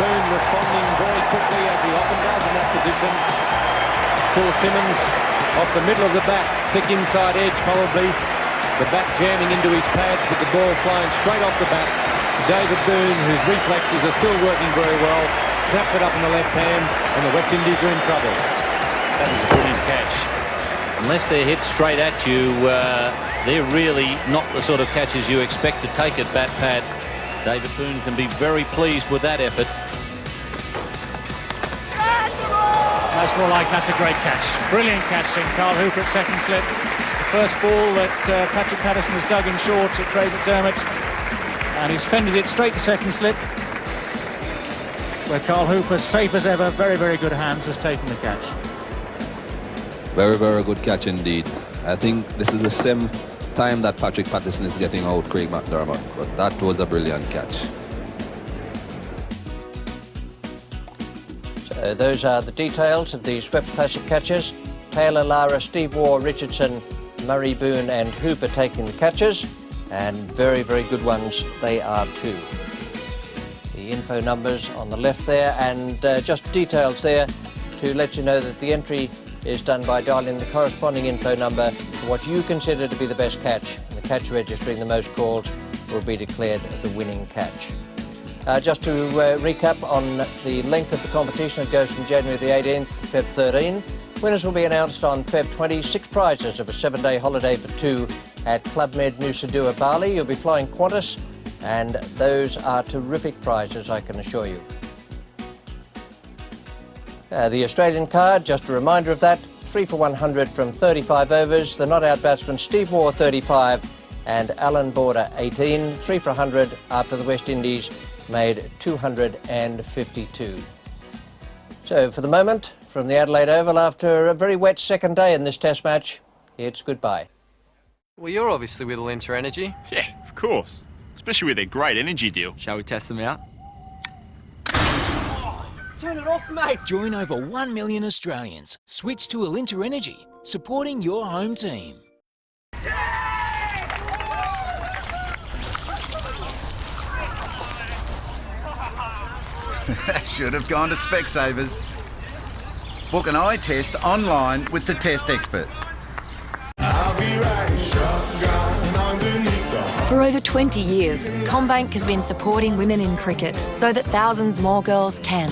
Boone responding very quickly, as he often does in that position. Phil Simmons off the middle of the bat, thick inside edge probably. The bat jamming into his pads with the ball flying straight off the bat to David Boone, whose reflexes are still working very well. Snaps it up in the left hand, and the West Indies are in trouble. That was a brilliant catch. Unless they're hit straight at you, they're really not the sort of catches you expect to take at bat pad. David Boone can be very pleased with that effort. That's more like that's a great catch. Brilliant catch from Carl Hooper at second slip. The first ball that Patrick Patterson has dug in short at Craig McDermott, and he's fended it straight to second slip, where Carl Hooper, safe as ever, very, very good hands, has taken the catch. Very, very good catch indeed. I think this is the same time that Patrick Patterson is getting out Craig McDermott, but that was a brilliant catch. So those are the details of the Swept Classic catches. Taylor, Lara, Steve Waugh, Richardson, Murray, Boone and Hooper taking the catches, and very, very good ones they are too. The info numbers on the left there, and just details there to let you know that the entry is done by dialing the corresponding info number to what you consider to be the best catch. The catch registering the most calls will be declared the winning catch. Just to recap on the length of the competition, it goes from January the 18th to Feb 13. Winners will be announced on Feb 20. 6 prizes of a 7-day holiday for 2 at Club Med Nusa Dua, Bali. You'll be flying Qantas, and those are terrific prizes, I can assure you. The Australian card, just a reminder of that, 3 for 100 from 35 overs. The not-out batsman Steve Waugh 35 and Alan Border 18. 3 for 100 after the West Indies made 252. So for the moment, from the Adelaide Oval, after a very wet second day in this Test match, it's goodbye. Well, you're obviously with Alinta Energy. Yeah, of course. Especially with their great energy deal. Shall we test them out? Turn it off, mate. Join over 1 million Australians. Switch to Alinta Energy, supporting your home team. Should have gone to Specsavers. Book an eye test online with the test experts. For over 20 years, CommBank has been supporting women in cricket so that thousands more girls can.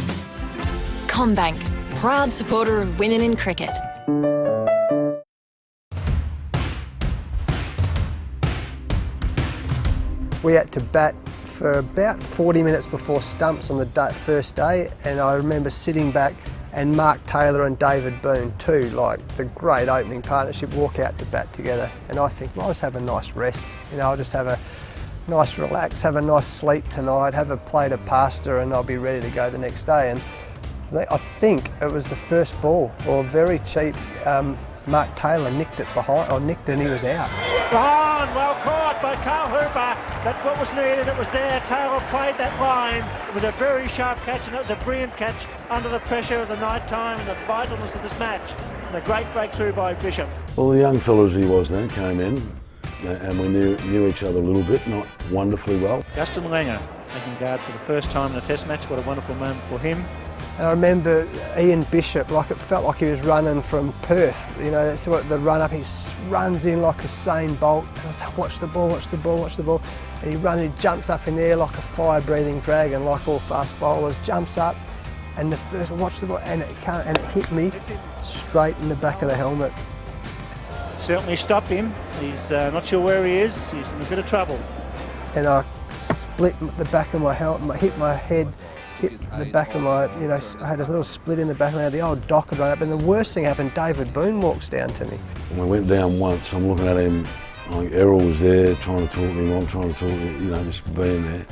CommBank, proud supporter of women in cricket. We had to bat for about 40 minutes before stumps on the first day, and I remember sitting back and Mark Taylor and David Boone too, like the great opening partnership, walk out to bat together. And I think, well, I'll just have a nice rest, you know, I'll just have a nice relax, have a nice sleep tonight, have a plate of pasta, and I'll be ready to go the next day. And I think it was the first ball, or very cheap, Mark Taylor nicked it behind, or nicked it and he was out. Behind, well caught by Carl Hooper. That's what was needed, it was there. Taylor played that line. It was a very sharp catch, and it was a brilliant catch under the pressure of the night time and the vitalness of this match. And a great breakthrough by Bishop. Well, the young fellow as he was then came in, and we knew each other a little bit, not wonderfully well. Justin Langer taking guard for the first time in a Test match. What a wonderful moment for him. And I remember Ian Bishop, like it felt like he was running from Perth. You know, that's what the run up, he runs in like a Usain Bolt. And I was like, watch the ball, watch the ball, watch the ball. And he jumps up in the air like a fire-breathing dragon, like all fast bowlers, jumps up, and the first, watch the ball, and it hit me straight in the back of the helmet. Certainly stopped him. He's not sure where he is. He's in a bit of trouble. And I split the back of my helmet, hit my head, hit the back of my, you know, I had a little split in the back of my head. The old doc had run up, and the worst thing happened, David Boone walks down to me. When we went down once, I'm looking at him, like Errol was there trying to talk to him, I'm trying to talk to him, you know, just being there.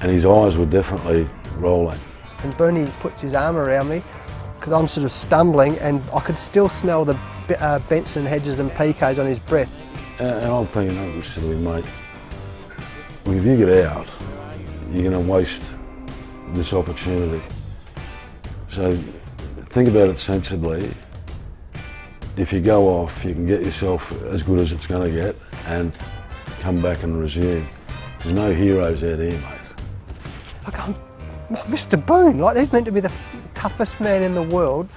And his eyes were definitely rolling. And Boone puts his arm around me, because I'm sort of stumbling, and I could still smell the Benson, Hedges and PKs on his breath. And I'm thinking, oh, silly mate, well, if you get out, you're going to waste this opportunity. So think about it sensibly. If you go off, you can get yourself as good as it's going to get and come back and resume. There's no heroes out here, mate. Look, Mr. Boone, like, he's meant to be the toughest man in the world.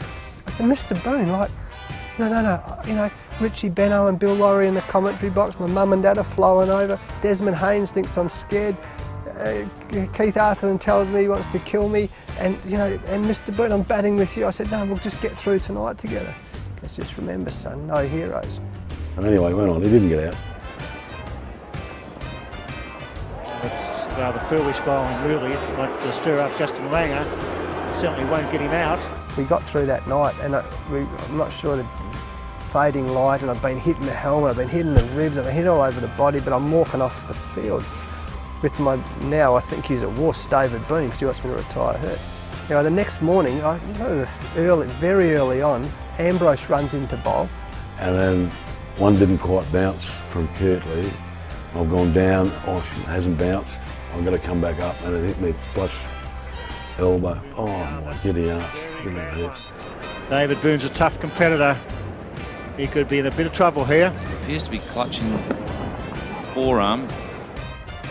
I said, Mr. Boone, like, no, you know, Richie, Benno and Bill Laurie in the commentary box, my mum and dad are flowing over, Desmond Haynes thinks I'm scared, Keith Arthurton tells me he wants to kill me, and, you know, and Mr. Boone, I'm batting with you. I said, no, we'll just get through tonight together. Because just remember, son, no heroes. And anyway, he went on, he didn't get out. It's rather foolish bowling, really. It might stir up Justin Langer. Certainly won't get him out. We got through that night, and I'm not sure the fading light, and I've been hitting the helmet, I've been hitting the ribs, I've been hitting all over the body, but I'm walking off the field with my, now I think he's at worst, David Boone, because he wants me to retire hurt. You know, the next morning, very early on, Ambrose runs into bowl. And then one didn't quite bounce from Courtney. I've gone down, it hasn't bounced. I'm going to come back up, and it hit me flush elbow. Oh my giddy up, give me a hit. David Boone's a tough competitor. He could be in a bit of trouble here. Appears to be clutching forearm.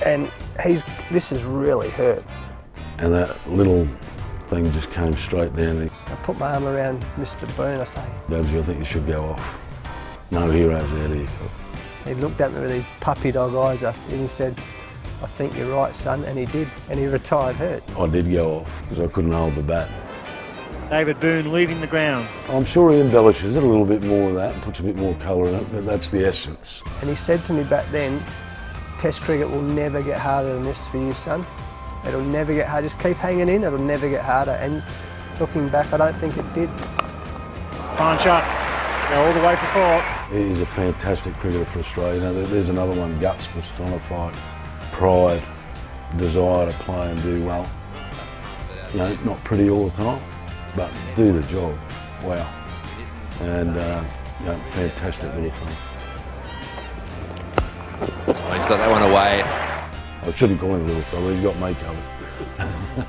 And this is really hurt. And that little thing just came straight down. I put my arm around Mr. Boone, I say, Babsy, I think you should go off. No heroes out here. He looked at me with these puppy dog eyes and he said, I think you're right, son, and he did, and he retired hurt. I did go off because I couldn't hold the bat. David Boone leaving the ground. I'm sure he embellishes it a little bit more of that and puts a bit more colour in it, but that's the essence. And he said to me back then, Test cricket will never get harder than this for you, son. It'll never get harder. Just keep hanging in, it'll never get harder. And looking back, I don't think it did. Fine shot. Go all the way for 4. He's a fantastic cricketer for Australia. You know, there's another one, guts, personified, pride, desire to play and do well. You know, not pretty all the time, but do the job. Wow. And, you know, fantastic little thing. Oh, he's got that one away. I shouldn't call him a little fella, he's got me covered.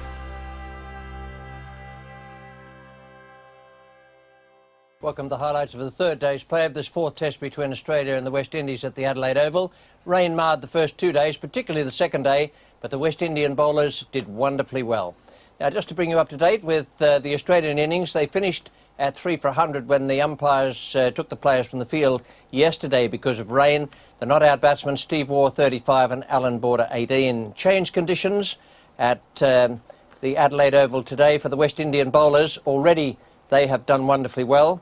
Welcome to the highlights of the third day's play of this fourth test between Australia and the West Indies at the Adelaide Oval. Rain marred the first 2 days, particularly the second day, but the West Indian bowlers did wonderfully well. Now, just to bring you up to date with the Australian innings, they finished at 3 for 100 when the umpires took the players from the field yesterday because of rain. The not-out batsmen, Steve Waugh, 35, and Alan Border, 18. Change conditions at the Adelaide Oval today for the West Indian bowlers. Already they have done wonderfully well.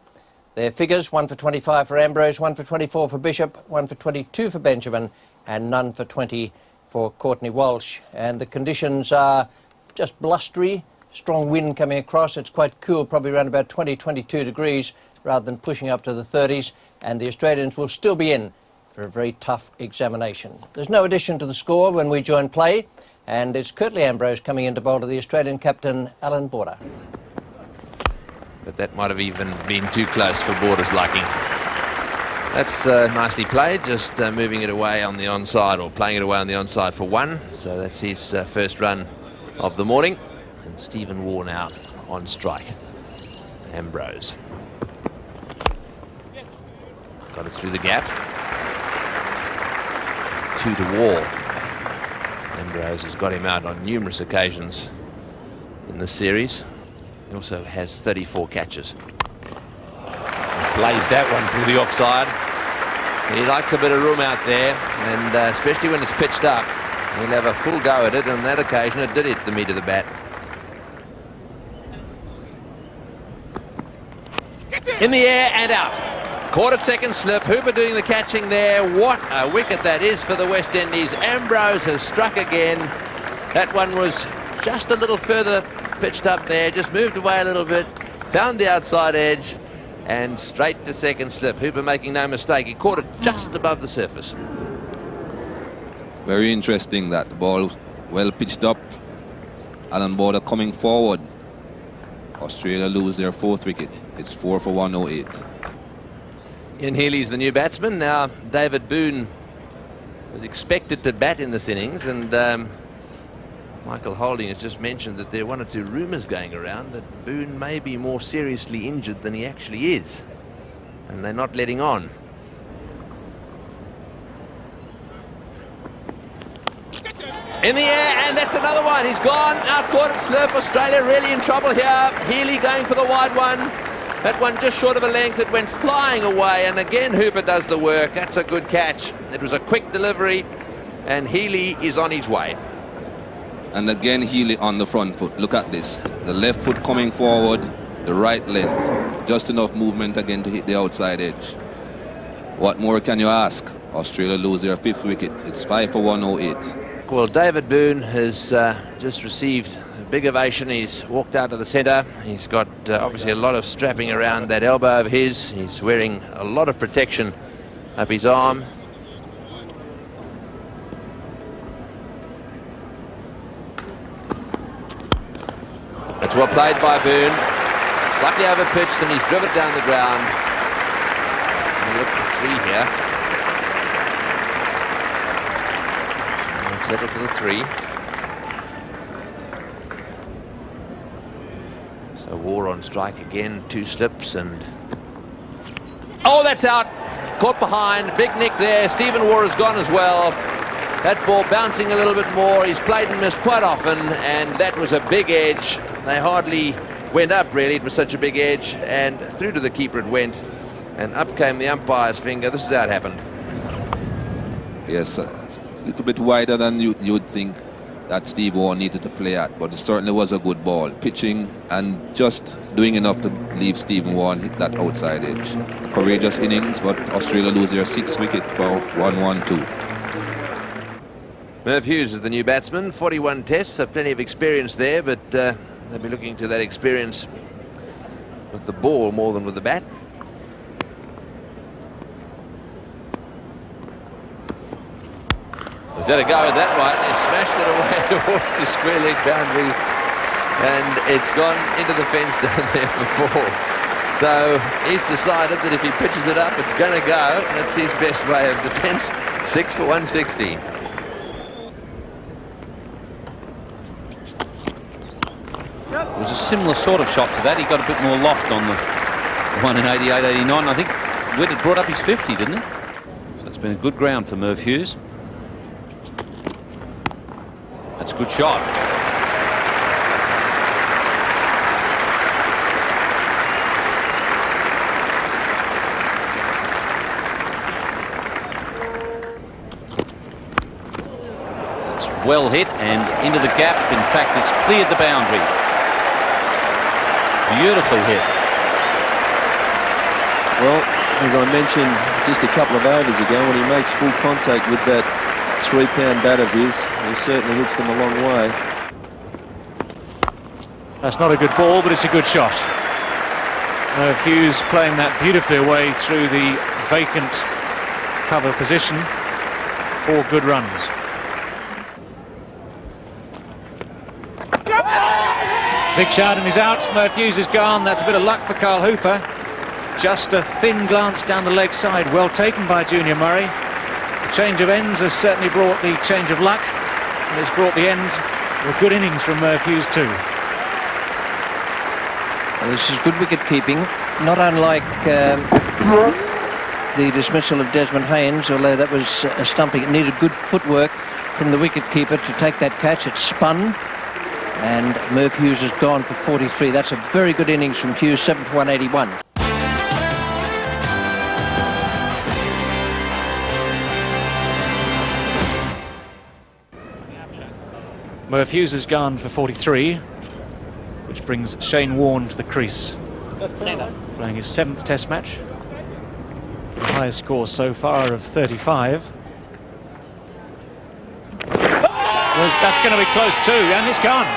Their figures, 1 for 25 for Ambrose, 1 for 24 for Bishop, 1 for 22 for Benjamin, and none for 20 for Courtney Walsh. And the conditions are just blustery, strong wind coming across. It's quite cool, probably around about 20, 22 degrees, rather than pushing up to the 30s. And the Australians will still be in for a very tough examination. There's no addition to the score when we join play, and it's Curtly Ambrose coming in to bowl to the Australian captain, Alan Border. But that might have even been too close for Border's liking. That's nicely played, just moving it away on the onside, or playing it away on the onside for 1. So that's his first run of the morning. And Stephen Waugh now on strike. Ambrose. Got it through the gap. 2 to Waugh. Ambrose has got him out on numerous occasions in the series. He also has 34 catches. Plays that one through the offside. He likes a bit of room out there, and especially when it's pitched up, he'll have a full go at it. On that occasion, it did hit the meat of the bat. In the air and out. Caught at second slip. Hoover doing the catching there. What a wicket that is for the West Indies. Ambrose has struck again. That one was just a little further pitched up there, just moved away a little bit, found the outside edge, and straight to second slip. Hoover making no mistake. He caught it just above the surface. Very interesting that the ball well pitched up. Alan Border coming forward. Australia lose their 4th wicket. It's 4 for 108. Ian Healy's the new batsman. Now David Boone was expected to bat in this innings, and Michael Holding has just mentioned that there are 1 or 2 rumours going around that Boone may be more seriously injured than he actually is, and they're not letting on. In the air, and that's another one. He's gone, out caught of slip. Australia really in trouble here. Healy going for the wide one. That one just short of a length. It went flying away, and again Hoover does the work. That's a good catch. It was a quick delivery, and Healy is on his way. And again Healy on the front foot. Look at this. The left foot coming forward, the right length. Just enough movement again to hit the outside edge. What more can you ask? Australia lose their 5th wicket. It's 5 for 108. Well, David Boone has just received a big ovation. He's walked out to the centre. He's got obviously a lot of strapping around that elbow of his. He's wearing a lot of protection up his arm. It's well played by Boone. Slightly over-pitched, and he's driven it down the ground. And he looked for 3 here. And settled for the 3. So War on strike again, 2 slips, and... Oh, that's out! Caught behind, big nick there. Stephen War has gone as well. That ball bouncing a little bit more. He's played and missed quite often, and that was a big edge. They hardly went up, really. It was such a big edge, and through to the keeper it went, and up came the umpire's finger. This is how it happened. Yes, a little bit wider than you'd think that Steve Waugh needed to play at, but it certainly was a good ball. Pitching and just doing enough to leave Stephen Waugh and hit that outside edge. A courageous innings, but Australia lose their 6th wicket for 1-1-2. Merv Hughes is the new batsman. 41 tests, so plenty of experience there, but they'll be looking to that experience with the ball more than with the bat. Was that a go at that one? They smashed it away towards the square leg boundary, and it's gone into the fence down there for 4. So he's decided that if he pitches it up, it's going to go. That's his best way of defence. 6 for 116. It was a similar sort of shot to that. He got a bit more loft on the one in 88, 89. I think Witt brought up his 50, didn't he? So it's been a good ground for Merv Hughes. That's a good shot. It's well hit and into the gap. In fact, it's cleared the boundary. Beautifully hit. Well, as I mentioned just a couple of overs ago, when he makes full contact with that 3-pound bat of his, he certainly hits them a long way. That's not a good ball, but it's a good shot. Merv Hughes playing that beautifully away through the vacant cover position. 4 good runs. Big shot and he's out. Merv Hughes is gone. That's a bit of luck for Carl Hooper. Just a thin glance down the leg side. Well taken by Junior Murray. The change of ends has certainly brought the change of luck, and it's brought the end of a good innings from Merv Hughes too. Well, this is good wicket keeping, not unlike the dismissal of Desmond Haynes, although that was a stumping. It needed good footwork from the wicket keeper to take that catch. It spun, and Merv Hughes has gone for 43. That's a very good innings from Hughes, 7 for 181. Merv Hughes has gone for 43, which brings Shane Warne to the crease. Playing his 7th Test match. The highest score so far of 35. Well, that's going to be close too, and it's gone.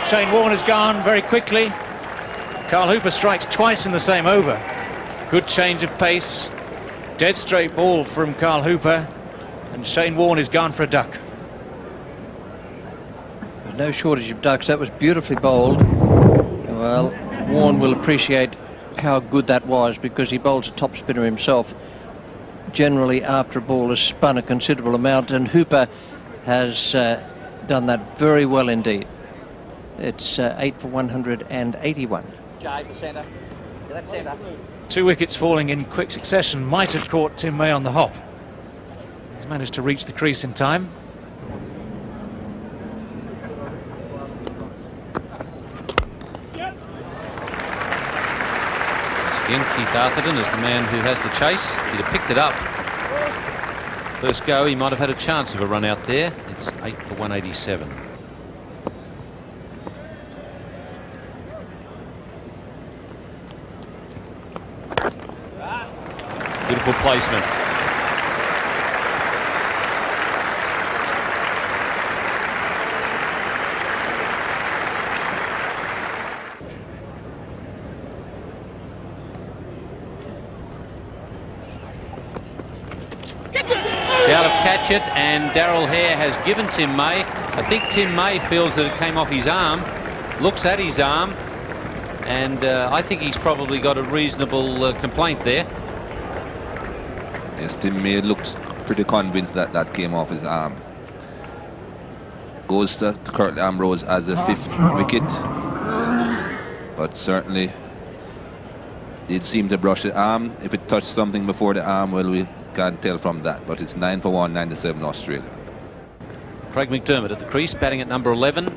Shane Warne has gone very quickly. Carl Hooper strikes twice in the same over. Good change of pace. Dead straight ball from Carl Hooper, and Shane Warne is gone for a duck. No shortage of ducks. That was beautifully bowled. Well, Warne will appreciate how good that was, because he bowls a top spinner himself. Generally, after a ball has spun a considerable amount, and Hooper has done that very well indeed. It's 8 for 181. Jay for centre. That's centre. 2 wickets falling in quick succession might have caught Tim May on the hop. He's managed to reach the crease in time. Again, Keith Arthurton is the man who has the chase. If he'd have picked it up first go, he might have had a chance of a run out there. It's 8 for 187. Beautiful placement. Shout of catch it, and Darryl Hare has given Tim May. I think Tim May feels that it came off his arm, looks at his arm, and I think he's probably got a reasonable complaint there. Yes, Tim May looked pretty convinced that that came off his arm. Goes to Courtney Ambrose as the 5th wicket, but certainly did seem to brush the arm. If it touched something before the arm, well, we can't tell from that, but it's 9 for 197 Australia. Craig McDermott at the crease, batting at number 11.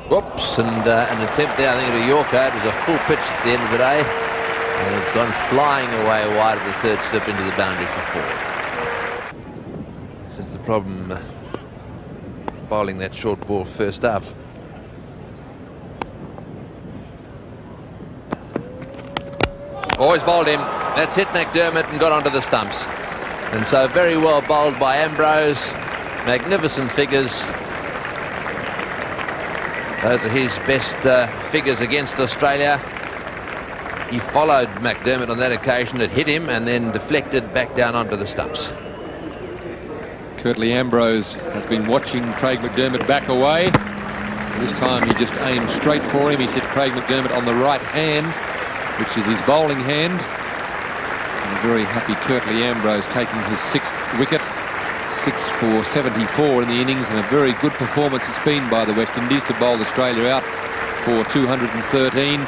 Whoops, and an attempt there, I think, at a Yorker. It was a full pitch at the end of the day, and it's gone flying away wide of the third slip into the boundary for 4. So that's the problem, bowling that short ball first up. Always bowled him. That's hit McDermott and got onto the stumps. And so very well bowled by Ambrose. Magnificent figures. Those are his best figures against Australia. He followed McDermott on that occasion. It hit him and then deflected back down onto the stumps. Courtney Ambrose has been watching Craig McDermott back away. So this time he just aimed straight for him. He hit Craig McDermott on the right hand, which is his bowling hand. And a very happy Courtney Ambrose taking his 6th wicket. 6 for 74 in the innings, and a very good performance it's been by the West Indies to bowl Australia out for 213,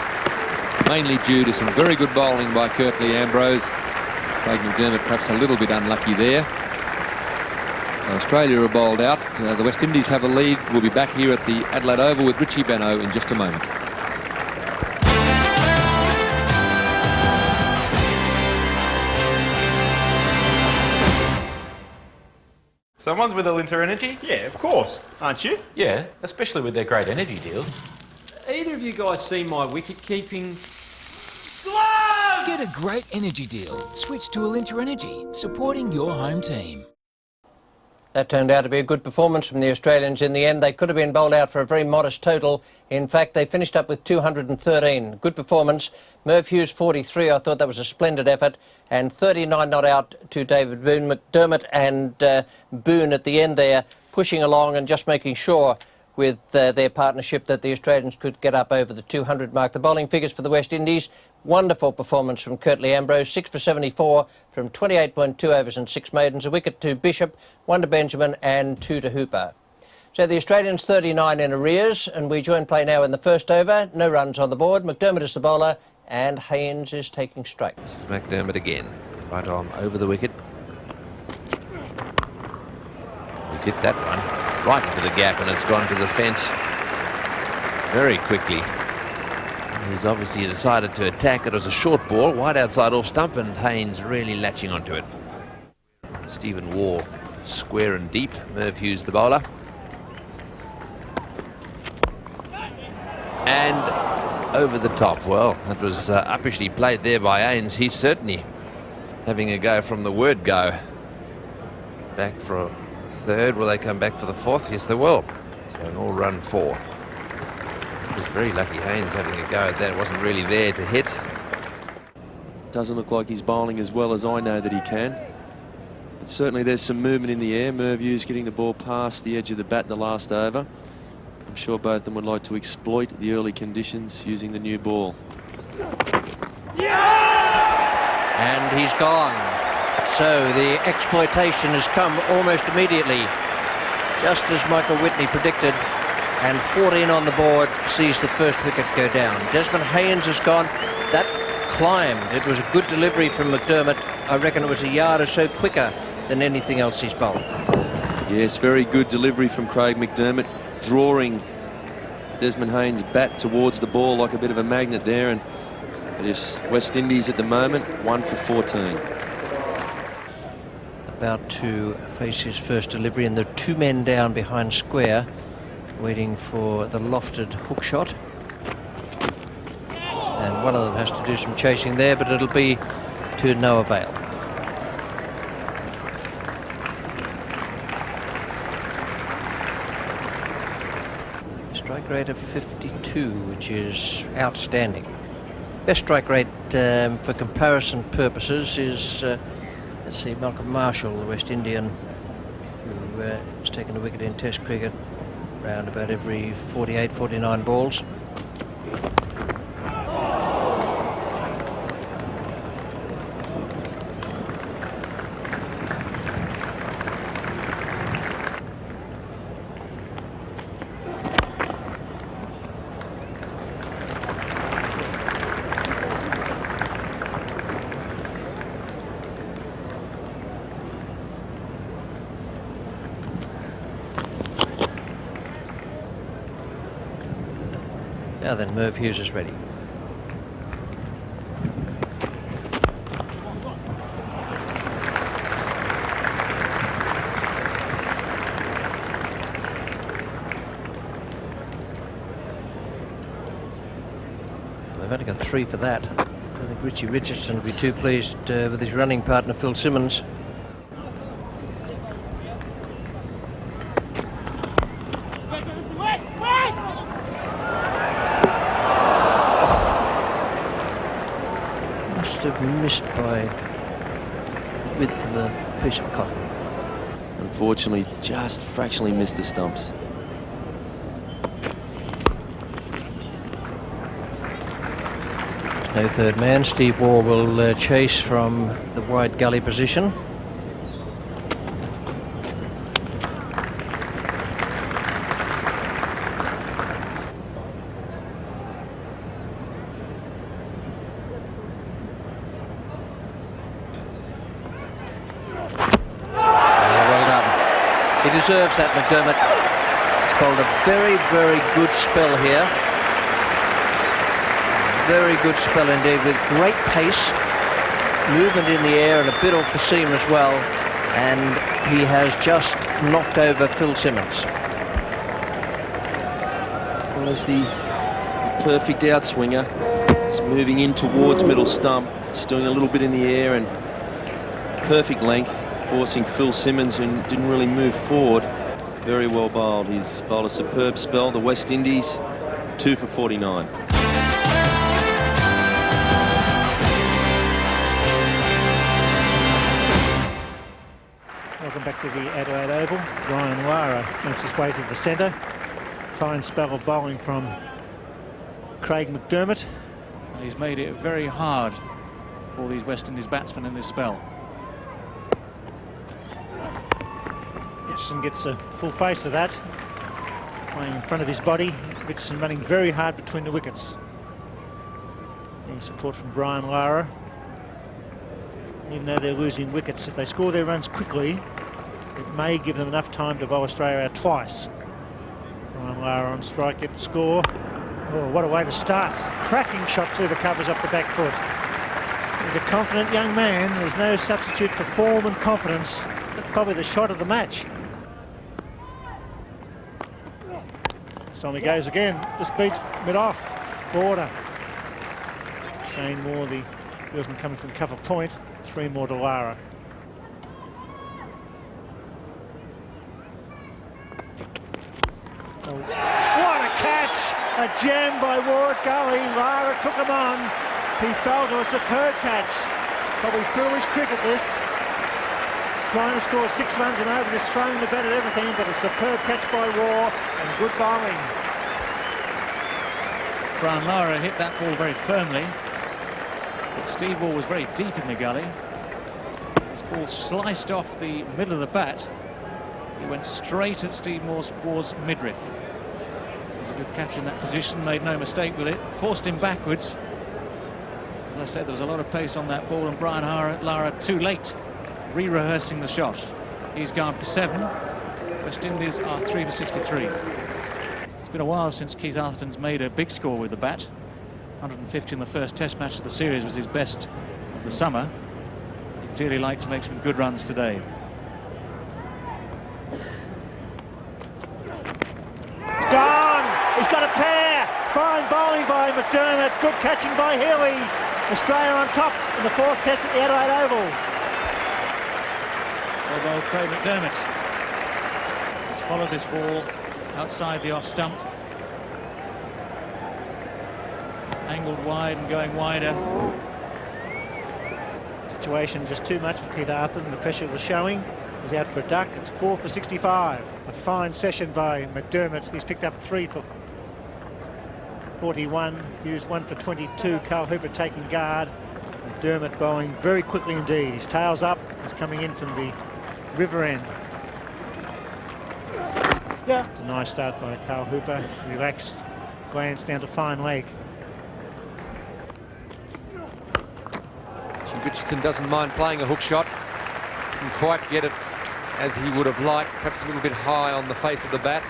mainly due to some very good bowling by Courtney Ambrose. Craig McDermott perhaps a little bit unlucky there. Australia are bowled out. The West Indies have a lead. We'll be back here at the Adelaide Oval with Richie Benaud in just a moment. Someone's with Alinta Energy? Yeah, of course. Aren't you? Yeah, especially with their great energy deals. Either of you guys seen my wicket keeping? Gloves! Get a great energy deal. Switch to Alinta Energy, supporting your home team. That turned out to be a good performance from the Australians in the end. They could have been bowled out for a very modest total. In fact, they finished up with 213. Good performance. Merv Hughes 43. I thought that was a splendid effort. And 39 not out to David Boone. McDermott and Boone at the end there, pushing along and just making sure with their partnership that the Australians could get up over the 200 mark. The bowling figures for the West Indies. Wonderful performance from Courtney Ambrose, 6 for 74 from 28.2 overs and 6 maidens. A wicket to Bishop, 1 to Benjamin and 2 to Hooper. So the Australians 39 in arrears, and we join play now in the first over. No runs on the board. McDermott is the bowler and Haynes is taking straight. McDermott again. Right arm over the wicket. He's hit that one right into the gap and it's gone to the fence very quickly. He's obviously decided to attack. It was a short ball, wide outside off stump, and Haynes really latching onto it. Stephen Wall square and deep. Merv Hughes the bowler. And over the top. Well, that was uppishly played there by Haynes. He's certainly having a go from the word go. Back for a third. Will they come back for the fourth? Yes, they will. So an all-run 4. It was very lucky Haynes having a go at that. It wasn't really there to hit. Doesn't look like he's bowling as well as I know that he can. But certainly there's some movement in the air. Merv Hughes getting the ball past the edge of the bat the last over. I'm sure both of them would like to exploit the early conditions using the new ball. And he's gone. So the exploitation has come almost immediately, just as Michael Whitney predicted. And 14 on the board sees the first wicket go down. Desmond Haynes has gone. That climbed. It was a good delivery from McDermott. I reckon it was a yard or so quicker than anything else he's bowled. Yes, very good delivery from Craig McDermott, drawing Desmond Haynes bat towards the ball like a bit of a magnet there, and this West Indies at the moment 1 for 14. About to face his first delivery, and there are 2 men down behind square waiting for the lofted hook shot, and one of them has to do some chasing there, but it'll be to no avail. Strike rate of 52, which is outstanding. Best strike rate for comparison purposes is let's see, Malcolm Marshall, the West Indian, who has taken a wicket in Test cricket around about every 48, 49 balls. Now then, Merv Hughes is ready. They've only got 3 for that. I think Richie Richardson will be too pleased with his running partner Phil Simmons. Have missed by the width of a piece of cotton. Unfortunately, just fractionally missed the stumps. No third man. Steve Waugh will chase from the wide gully position. Deserves that, McDermott. He's bowled a very, very good spell here. Very good spell indeed, with great pace, movement in the air and a bit off the seam as well. And he has just knocked over Phil Simmons. Well, there's the perfect outswinger. He's moving in towards middle stump, just doing a little bit in the air and perfect length, forcing Phil Simmons, who didn't really move forward. Very well bowled. He's bowled a superb spell. The West Indies 2 for 49. Welcome back to the Adelaide Oval. Brian Lara makes his way to the centre. Fine spell of bowling from Craig McDermott. He's made it very hard for these West Indies batsmen in this spell. Richardson gets a full face of that. Playing in front of his body. Richardson running very hard between the wickets. Any support from Brian Lara. Even though they're losing wickets, if they score their runs quickly, it may give them enough time to bowl Australia out twice. Brian Lara on strike, get the score. Oh, what a way to start. Cracking shot through the covers off the back foot. He's a confident young man. There's no substitute for form and confidence. That's probably the shot of the match. This time he goes again. This beats mid-off. Border. Shane Moore, the fieldsman coming from cover point. 3 more to Lara. Oh, what a catch! A jam by Ward Gully. Lara took him on. He fell to a superb catch. Probably foolish cricket this. He's trying to score 6 runs and over. He's throwing the bat at everything, but a superb catch by Waugh and good bowling. Brian Lara hit that ball very firmly, but Steve Waugh was very deep in the gully. This ball sliced off the middle of the bat. He went straight at Steve Waugh's midriff. It was a good catch in that position, made no mistake with it, forced him backwards. As I said, there was a lot of pace on that ball, and Brian Lara too late, re-rehearsing the shot. He's gone for 7. West Indies are 3 for 63. It's been a while since Keith Atherton's made a big score with the bat. 150 in the first Test match of the series was his best of the summer. He'd dearly like to make some good runs today. It's gone! He's got a pair! Fine bowling by McDermott, good catching by Healy. Australia on top in the fourth Test at the Adelaide Oval. Well, Craig McDermott has followed this ball outside the off stump. Angled wide and going wider. Situation just too much for Keith Atherton. The pressure was showing. He's out for a duck. It's 4 for 65. A fine session by McDermott. He's picked up 3 for 41. Used 1 for 22. Carl Hoover taking guard. McDermott bowling very quickly indeed. His tail's up. He's coming in from the river end. Yeah. It's a nice start by Carl Hooper. Relaxed glance down to fine leg. Richardson doesn't mind playing a hook shot. Didn't quite get it as he would have liked. Perhaps a little bit high on the face of the bat.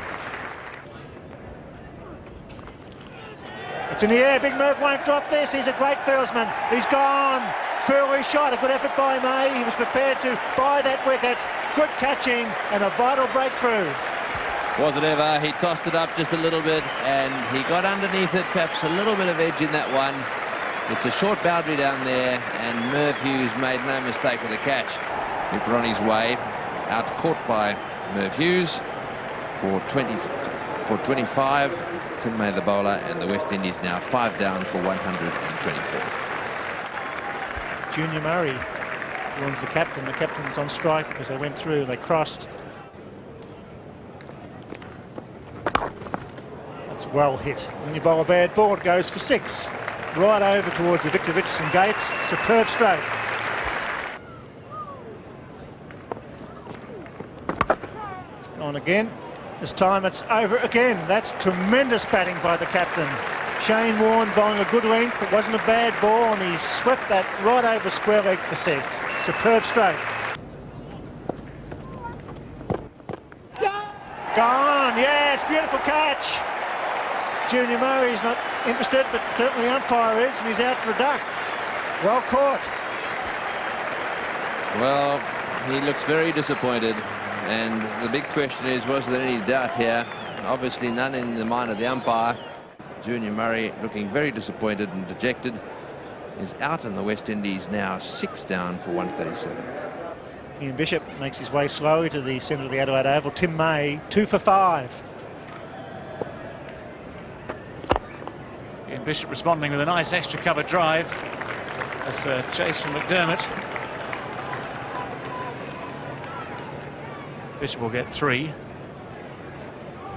It's in the air. Big move, won't drop this. He's a great fieldsman. He's gone. Furley shot. A good effort by May. He was prepared to buy that wicket. Good catching and a vital breakthrough. Was it ever? He tossed it up just a little bit and he got underneath it. Perhaps a little bit of edge in that one. It's a short boundary down there and Merv Hughes made no mistake with the catch. Hooper on his way, out caught by Merv Hughes for 25. Tim May the bowler, and the West Indies now 5 down for 124. Junior Murray warns the captain. The captain's on strike because they went through, they crossed. That's well hit. When you bowl a bad ball, it goes for 6. Right over towards the Victor Richardson gates. Superb stroke. It's gone again. This time it's over again. That's tremendous batting by the captain. Shane Warne bowling a good length. It wasn't a bad ball and he swept that right over square leg for 6. Superb stroke. Gone. Yes, beautiful catch. Junior Murray's not interested, but certainly the umpire is, and he's out for a duck. Well caught. Well, he looks very disappointed, and the big question is, was there any doubt here? Obviously none in the mind of the umpire. Junior Murray looking very disappointed and dejected. Is out in the West Indies now 6 down for 137. Ian Bishop makes his way slowly to the centre of the Adelaide Oval. Tim May 2 for 5. Ian Bishop responding with a nice extra cover drive. That's a chase from McDermott. Bishop will get 3,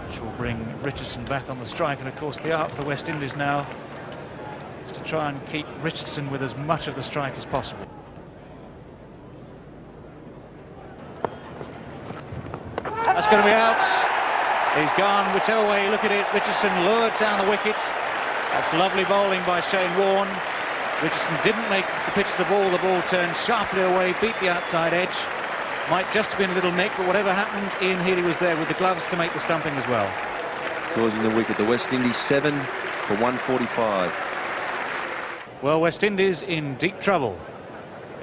which will bring Richardson back on the strike. And of course the art for the West Indies now is to try and keep Richardson with as much of the strike as possible. That's going to be out. He's gone whichever way you look at it. Richardson lured down the wicket. That's lovely bowling by Shane Warne. Richardson didn't make the pitch of the ball. The ball turned sharply away, beat the outside edge. Might just have been a little nick, but whatever happened, Ian Healy was there with the gloves to make the stumping as well. Causing the wicket. The West Indies 7 for 145. Well, West Indies in deep trouble.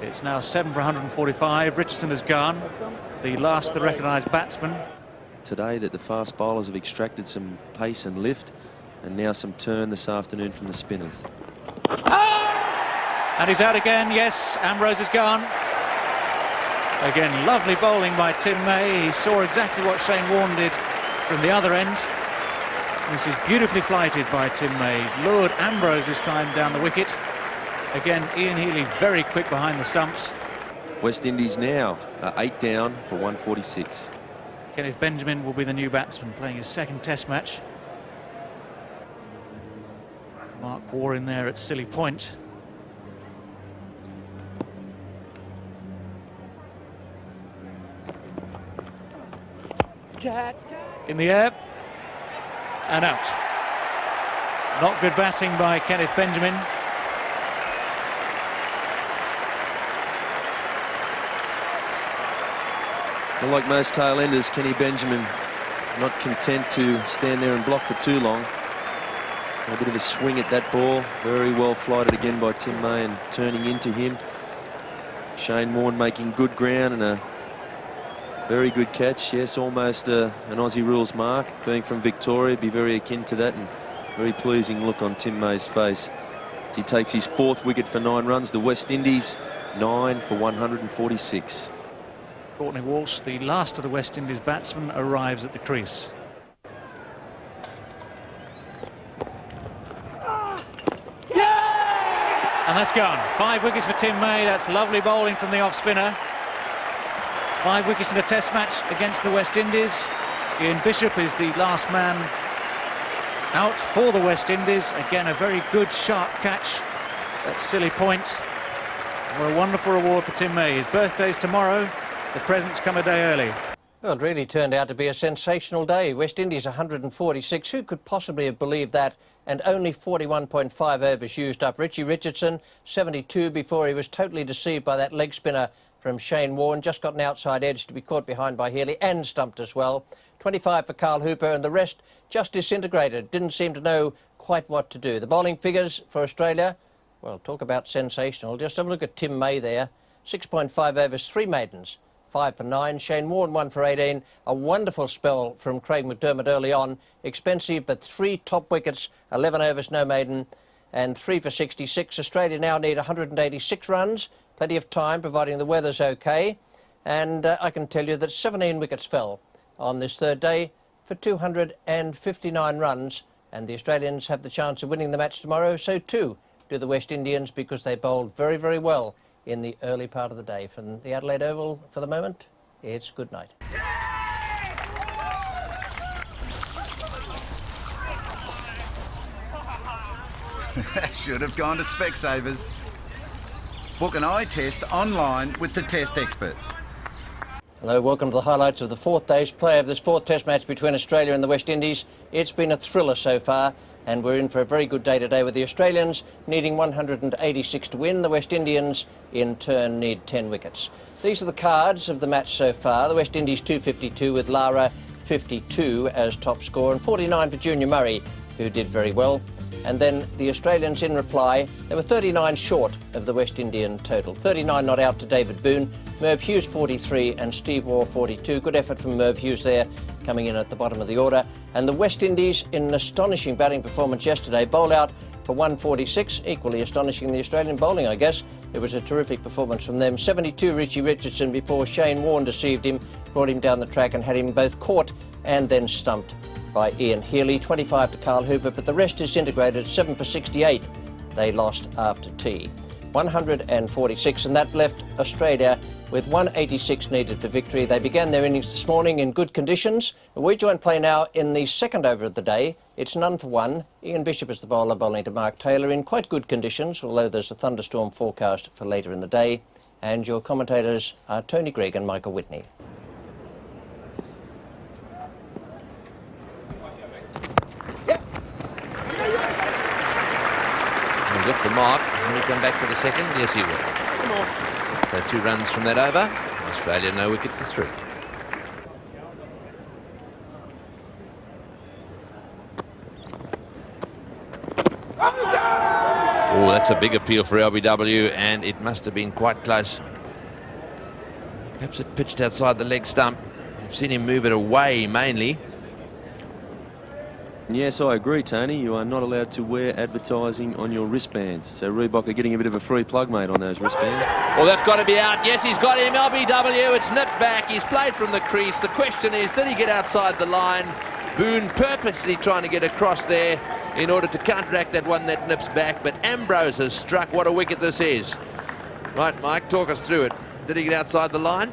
It's now 7 for 145. Richardson has gone, the last of the recognised batsman. Today that the fast bowlers have extracted some pace and lift, and now some turn this afternoon from the spinners. And he's out again. Yes, Ambrose is gone. Again, lovely bowling by Tim May. He saw exactly what Shane Warne did from the other end. This is beautifully flighted by Tim May. Lured Ambrose this time down the wicket. Again, Ian Healy very quick behind the stumps. West Indies now 8 down for 146. Kenneth Benjamin will be the new batsman, playing his second Test match. Mark Waugh in there at Silly Point. In the air and out. Not good batting by Kenneth Benjamin. Well, like most tail enders, Kenny Benjamin not content to stand there and block for too long. A bit of a swing at that ball. Very well flighted again by Tim May and turning into him. Shane Warne making good ground and a very good catch. Yes, almost an Aussie rules mark. Being from Victoria, be very akin to that, and very pleasing look on Tim May's face as he takes his 4th wicket for 9 runs. The West Indies 9 for 146. Courtney Walsh, the last of the West Indies batsmen, arrives at the crease. And that's gone. 5 wickets for Tim May. That's lovely bowling from the off-spinner. 5 wickets in a test match against the West Indies. Ian Bishop is the last man out for the West Indies. Again, a very good, sharp catch at Silly Point. What a wonderful reward for Tim May. His birthday's tomorrow. The presents come a day early. Well, it really turned out to be a sensational day. West Indies 146. Who could possibly have believed that? And only 41.5 overs used up. Richie Richardson, 72 before he was totally deceived by that leg spinner from Shane Warne. Just got an outside edge to be caught behind by Healy and stumped as well. 25 for Carl Hooper, and the rest just disintegrated. Didn't seem to know quite what to do. The bowling figures for Australia, well, talk about sensational. Just have a look at Tim May there. 6.5 overs, 3 maidens. 5 for 9. Shane Warne 1 for 18. A wonderful spell from Craig McDermott early on. Expensive, but 3 top wickets, 11 overs, no maiden, and 3 for 66. Australia now need 186 runs. Plenty of time, providing the weather's okay. And I can tell you that 17 wickets fell on this 3rd day for 259 runs. And the Australians have the chance of winning the match tomorrow. So too do the West Indians, because they bowled very, very well in the early part of the day. From the Adelaide Oval for the moment, it's good night. Should have gone to Specsavers. Book an eye test online with the test experts. Hello, welcome to the highlights of the 4th day's play of this 4th test match between Australia and the West Indies. It's been a thriller so far, and we're in for a very good day today, with the Australians needing 186 to win. The West Indians, in turn, need 10 wickets. These are the cards of the match so far. The West Indies 252 with Lara 52 as top scorer, and 49 for Junior Murray, who did very well. And then the Australians in reply, they were 39 short of the West Indian total. 39 not out to David Boone, Merv Hughes 43 and Steve Waugh 42. Good effort from Merv Hughes there, coming in at the bottom of the order. And the West Indies, in an astonishing batting performance yesterday, bowled out for 146. Equally astonishing the Australian bowling, I guess. It was a terrific performance from them. 72 Richie Richardson before Shane Warne deceived him, brought him down the track and had him both caught and then stumped by Ian Healy. 25 to Carl Hoover, but the rest disintegrated. 7 for 68. They lost after tea. 146, and that left Australia with 186 needed for victory. They began their innings this morning in good conditions. We join play now in the 2nd over of the day. It's none for 1. Ian Bishop is the bowler, bowling to Mark Taylor in quite good conditions, although there's a thunderstorm forecast for later in the day. And your commentators are Tony Greig and Michael Whitney. He's off the mark. Will he come back for the 2nd? Yes, he will. So 2 runs from that over. Australia no wicket for 3. Oh, that's a big appeal for LBW, and it must have been quite close. Perhaps it pitched outside the leg stump. You've seen him move it away mainly. Yes, I agree, Tony. You are not allowed to wear advertising on your wristbands. So Reebok are getting a bit of a free plug, mate, on those wristbands. Well, that's got to be out. Yes, he's got him. LBW, it's nipped back. He's played from the crease. The question is, did he get outside the line? Boone purposely trying to get across there in order to counteract that one that nips back. But Ambrose has struck. What a wicket this is. Right, Mike, talk us through it. Did he get outside the line?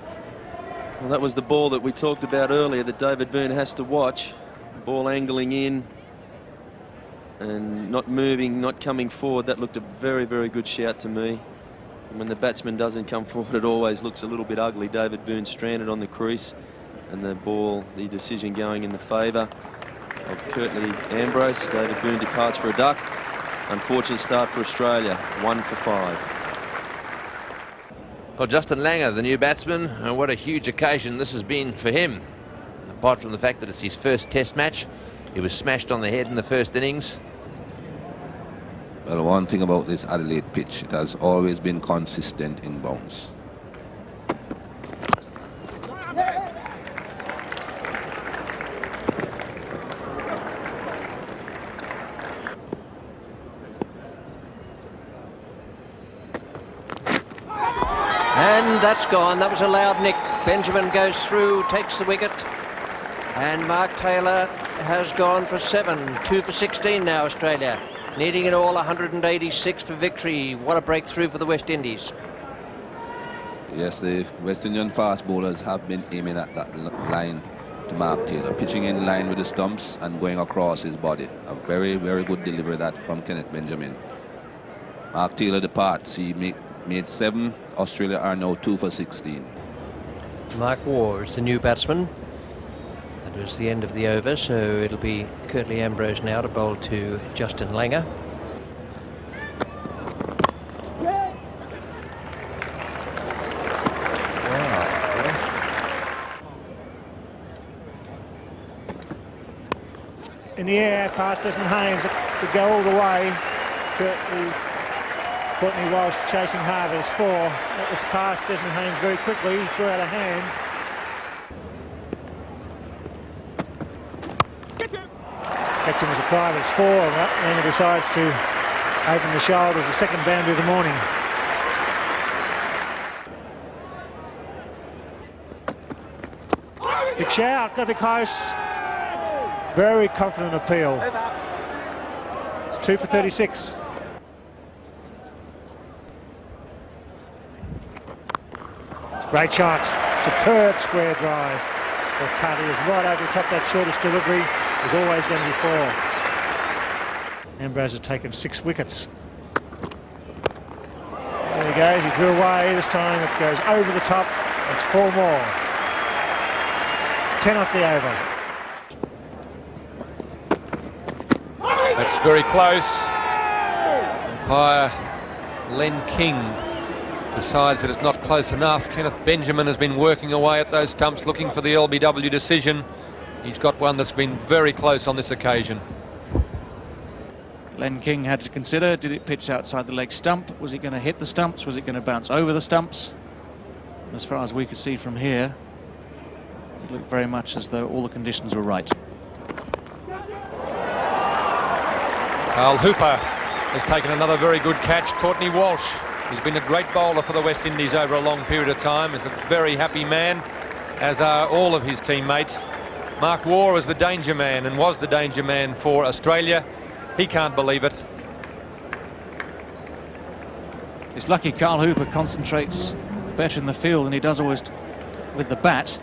Well, that was the ball that we talked about earlier that David Boone has to watch. Ball angling in and not moving, not coming forward. That looked a very, very good shout to me. And when the batsman doesn't come forward, it always looks a little bit ugly. David Boone stranded on the crease, and the ball, the decision going in the favour of Courtney Ambrose. David Boone departs for a duck. Unfortunate start for Australia, 1 for 5. Well, Justin Langer, the new batsman, and what a huge occasion this has been for him. apart from the fact that it's his first test match. He was smashed on the head in the first innings. Well, one thing about this Adelaide pitch, it has always been consistent in bounce. And that's gone. That was a loud nick. Benjamin goes through, takes the wicket. And Mark Taylor has gone for 7. 2 for 16 now, Australia. Needing it all 186 for victory. What a breakthrough for the West Indies. Yes, the West Indian fast bowlers have been aiming at that line to Mark Taylor, pitching in line with the stumps and going across his body. A very, very good delivery that from Kenneth Benjamin. Mark Taylor departs. He made 7. Australia are now 2 for 16. Mark Waugh is the new batsman. That was the end of the over, so it'll be Curtly Ambrose now to bowl to Justin Langer. In the air, past Desmond Haynes, could go all the way. Courtney Walsh chasing hard, it's 4. That was past Desmond Haynes very quickly, he threw out a hand. Gets him as a private, it's 4, and Langer decides to open the shoulders, the second boundary of the morning. Big shout, got to be close. Very confident appeal. It's 2 for 36. Great shot, superb square drive. The cutter is right over the top, that shortest delivery is always going to be 4. Ambrose has taken 6 wickets. There he goes, he drew away, this time it goes over the top, it's 4 more. 10 off the over. That's very close. Umpire Len King decides that it's not close enough. Kenneth Benjamin has been working away at those stumps looking for the LBW decision. He's got one that's been very close on this occasion. Len King had to consider, did it pitch outside the leg stump? Was it going to hit the stumps? Was it going to bounce over the stumps? As far as we could see from here, it looked very much as though all the conditions were right. Carl Hooper has taken another very good catch. Courtney Walsh, who's been a great bowler for the West Indies over a long period of time, is a very happy man, as are all of his teammates. Mark Waugh is the danger man and was the danger man for Australia. He can't believe it. It's lucky Carl Hooper concentrates better in the field than he does always with the bat.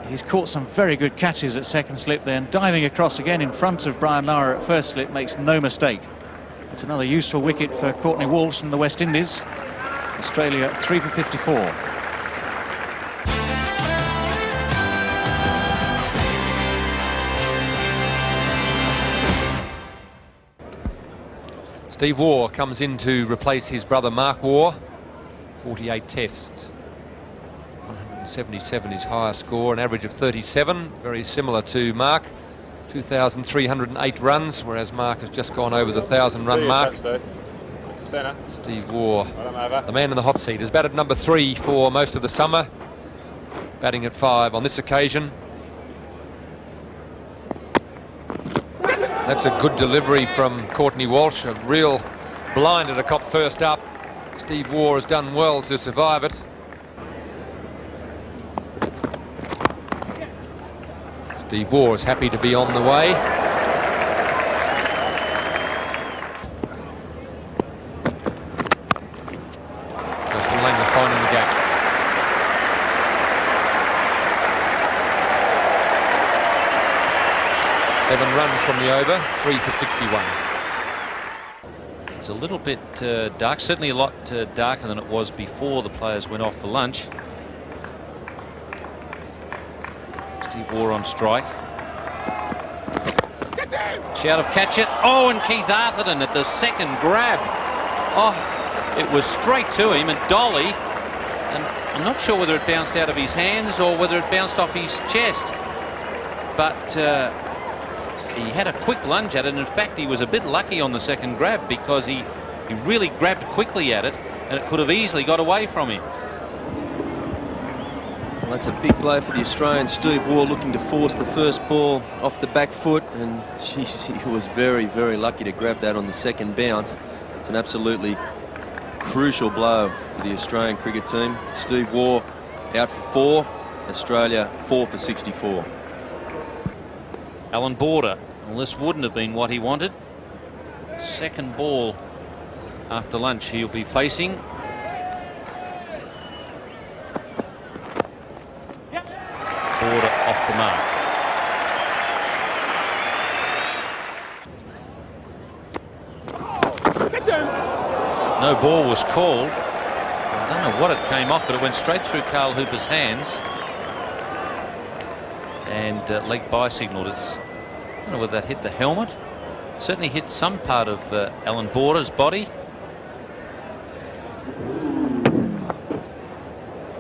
He's caught some very good catches at second slip there, and diving across again in front of Brian Lara at first slip makes no mistake. It's another useful wicket for Courtney Walsh and the West Indies. Australia 3 for 54. Steve Waugh comes in to replace his brother Mark Waugh. 48 tests. 177 his higher score, an average of 37, very similar to Mark. 2,308 runs, whereas Mark has just gone over the 1,000-run mark. Steve Waugh, the man in the hot seat, has batted number 3 for most of the summer, batting at 5 on this occasion. That's a good delivery from Courtney Walsh, a real blind at a cop first up. Steve Waugh has done well to survive it. Steve Waugh is happy to be on the way. Justin Langer finding the gap. Seven runs from the over, 3 for 61. It's a little bit dark, certainly a lot darker than it was before the players went off for lunch. Steve Waugh on strike. Shout of catch it. Oh, and Keith Arthurton at the second grab. Oh, it was straight to him and dolly. And I'm not sure whether it bounced out of his hands or whether it bounced off his chest. but he had a quick lunge at it. And in fact, he was a bit lucky on the second grab because he really grabbed quickly at it, and it could have easily got away from him. Well, that's a big blow for the Australian. Steve Waugh looking to force the first ball off the back foot, and geez, he was very, very lucky to grab that on the second bounce. It's an absolutely crucial blow for the Australian cricket team. Steve Waugh out for 4, Australia 4 for 64. Alan Border. Well, this wouldn't have been what he wanted. Second ball after lunch he'll be facing. Border off the mark. No ball was called. I don't know what it came off, but it went straight through Carl Hooper's hands. And leg by signalled. I don't know whether that hit the helmet. Certainly hit some part of Alan Border's body.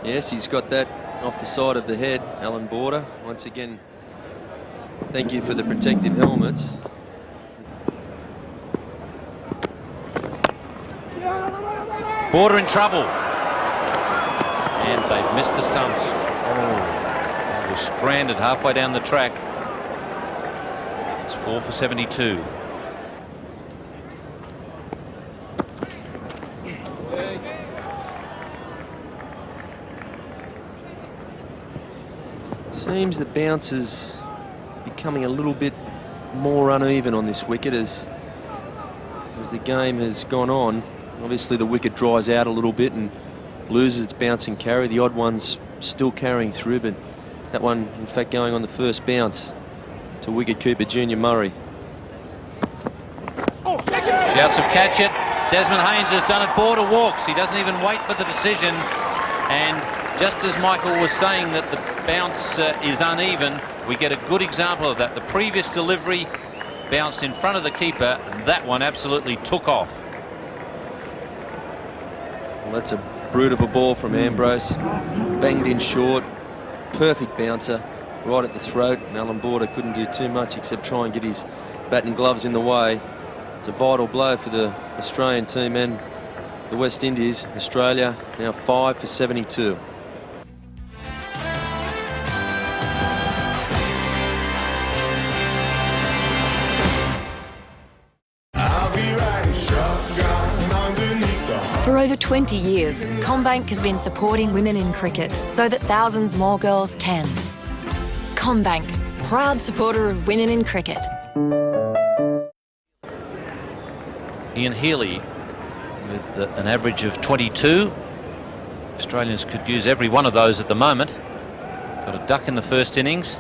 Yes, he's got that off the side of the head, Alan Border. Once again, thank you for the protective helmets. Border in trouble. And they've missed the stumps. Oh, was stranded halfway down the track. It's 4 for 72. Seems the bounce is becoming a little bit more uneven on this wicket as the game has gone on. Obviously the wicket dries out a little bit and loses its bounce and carry. The odd one's still carrying through, but that one in fact going on the first bounce to wicketkeeper Junior Murray. Shouts of catch it. Desmond Haynes has done it. Border walks. He doesn't even wait for the decision. And just as Michael was saying that the bounce is uneven, we get a good example of that. The previous delivery bounced in front of the keeper, and that one absolutely took off. Well, that's a brute of a ball from Ambrose. Banged in short. Perfect bouncer right at the throat. And Alan Border couldn't do too much except try and get his bat and gloves in the way. It's a vital blow for the Australian team and the West Indies. Australia now 5 for 72. For over 20 years, CommBank has been supporting women in cricket so that thousands more girls can. CommBank, proud supporter of women in cricket. Ian Healy with an average of 22. Australians could use every one of those at the moment. Got a duck in the first innings.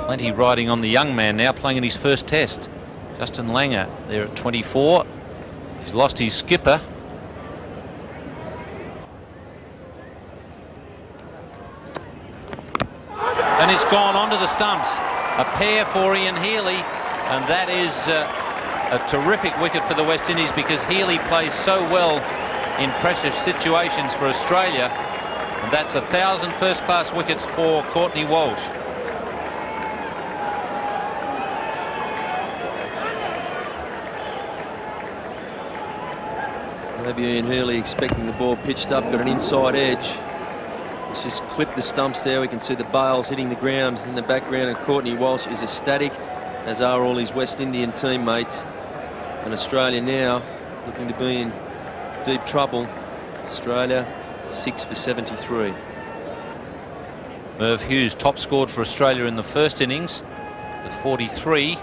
Plenty riding on the young man now, playing in his first test. Justin Langer there at 24. He's lost his skipper. And it's gone onto the stumps. A pair for Ian Healy, and that is a terrific wicket for the West Indies because Healy plays so well in pressure situations for Australia. And that's 1,000 first-class wickets for Courtney Walsh. Maybe Ian Healy expecting the ball pitched up, got an inside edge. Let's just clip the stumps there. We can see the bails hitting the ground in the background, and Courtney Walsh is ecstatic, as are all his West Indian teammates. And Australia now looking to be in deep trouble. Australia 6 for 73. Merv Hughes top scored for Australia in the first innings with 43.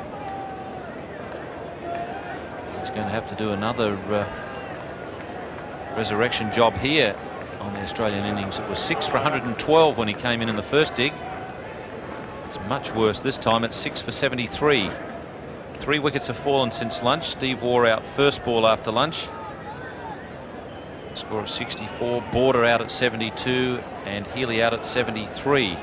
He's going to have to do another resurrection job here on the Australian innings. It was 6 for 112 when he came in the first dig. It's much worse this time at 6 for 73. 3 wickets have fallen since lunch. Steve Waugh out first ball after lunch. Score of 64. Border out at 72 and Healy out at 73.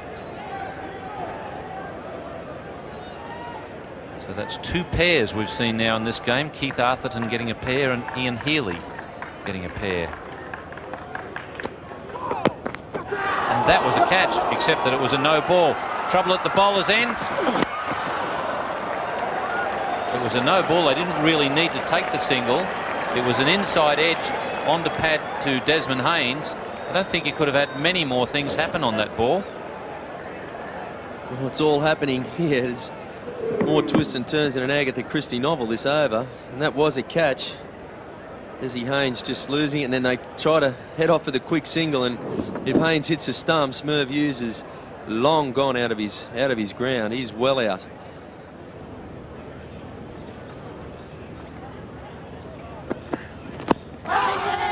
So that's 2 pairs we've seen now in this game. Keith Arthurton getting a pair and Ian Healy getting a pair. that was a catch, except that it was a no ball. Trouble at the bowler's end. It was a no ball. They didn't really need to take the single. It was an inside edge onto pad to Desmond Haynes. I don't think he could have had many more things happen on that ball. Well, it's all happening here. There's more twists and turns in an Agatha Christie novel this over, and that was a catch. Desmond Haynes just losing it, and then they try to head off with a quick single, and if Haynes hits the stumps, Merv Hughes is long gone out of his ground. He's well out.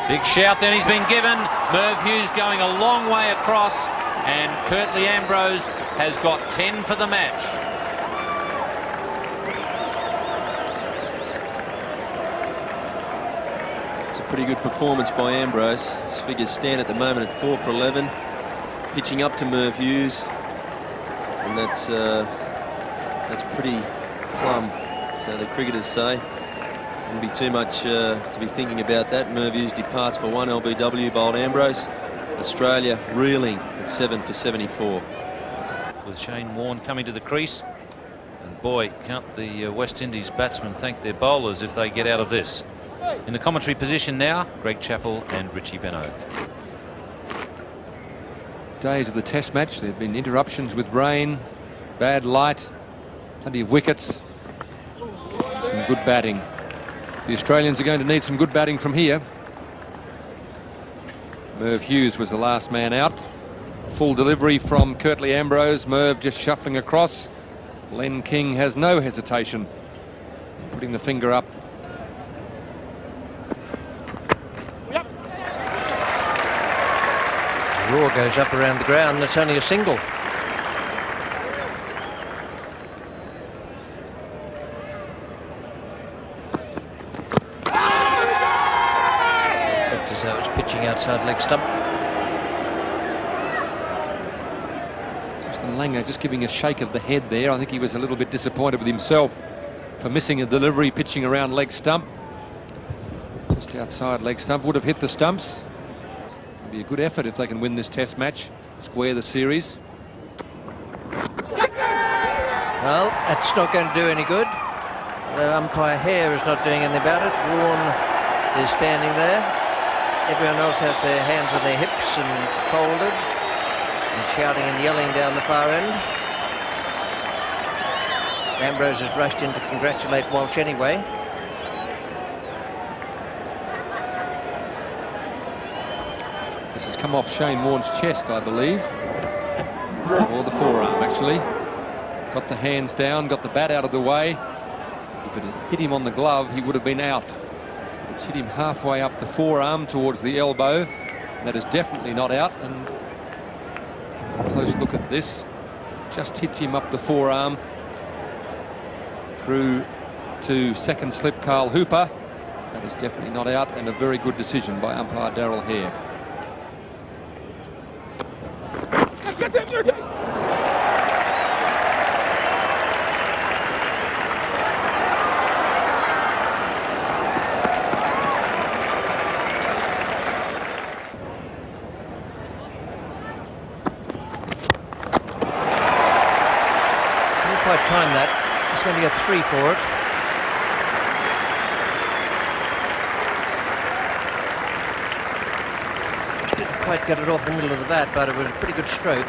Big shout then he's been given. Merv Hughes going a long way across, and Courtney Ambrose has got 10 for the match. It's a pretty good performance by Ambrose. His figures stand at the moment at 4 for 11, pitching up to Merv Hughes, and that's pretty plumb, so the cricketers say. Wouldn't be too much to be thinking about that. Merv Hughes departs for 1 LBW, bowled Ambrose. Australia reeling at 7 for 74. With Shane Warne coming to the crease, and boy, can't the West Indies batsmen thank their bowlers if they get out of this. In the commentary position now, Greg Chappell and Richie Benaud. Days of the Test match, there have been interruptions with rain, bad light, plenty of wickets, some good batting. The Australians are going to need some good batting from here. Merv Hughes was the last man out. Full delivery from Courtney Ambrose. Merv just shuffling across. Len King has no hesitation in putting the finger up. The roar goes up around the ground, and it's only a single. Looked as though it was pitching outside leg stump. Justin Langer just giving a shake of the head there. I think he was a little bit disappointed with himself for missing a delivery, pitching around leg stump. Just outside leg stump, would have hit the stumps. Be a good effort if they can win this Test match, square the series. Well, that's not going to do any good. The umpire Hare is not doing anything about it. Warne is standing there. Everyone else has their hands on their hips and folded and shouting and yelling down the far end. Ambrose has rushed in to congratulate Walsh anyway. This has come off Shane Warne's chest, I believe, or the forearm actually. Got the hands down, got the bat out of the way. If it had hit him on the glove, he would have been out. It's hit him halfway up the forearm towards the elbow. That is definitely not out. And a close look at this. Just hits him up the forearm through to second slip Carl Hooper. That is definitely not out, and a very good decision by umpire Darryl Hare. Quite time that. He's going to get 3 for it. Just didn't quite get it off the middle of the bat, but it was a pretty good stroke.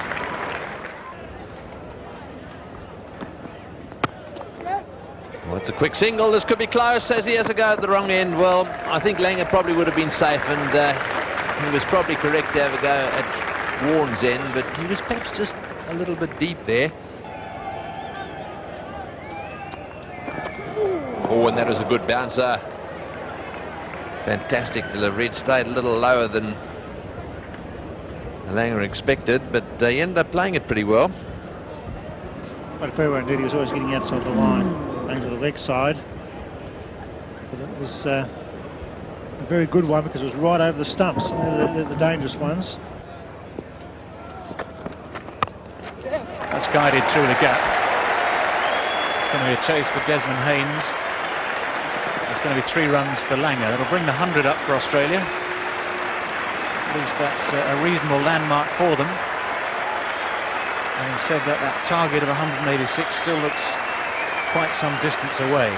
Well, it's a quick single. This could be close. Says he has a go at the wrong end. Well, I think Langer probably would have been safe, and he was probably correct to have a go at Warne's end, but he was perhaps just a little bit deep there. Oh, and that was a good bouncer. Fantastic delivery. It stayed a little lower than Langer expected, but he ended up playing it pretty well. Quite a fair one indeed. He was always getting outside the line, going to the leg side. But it was a very good one because it was right over the stumps, the dangerous ones. That's guided through the gap. It's going to be a chase for Desmond Haynes. It's going to be 3 runs for Langer. That'll bring the 100 up for Australia. At least that's a reasonable landmark for them. Having said that, that target of 186 still looks quite some distance away.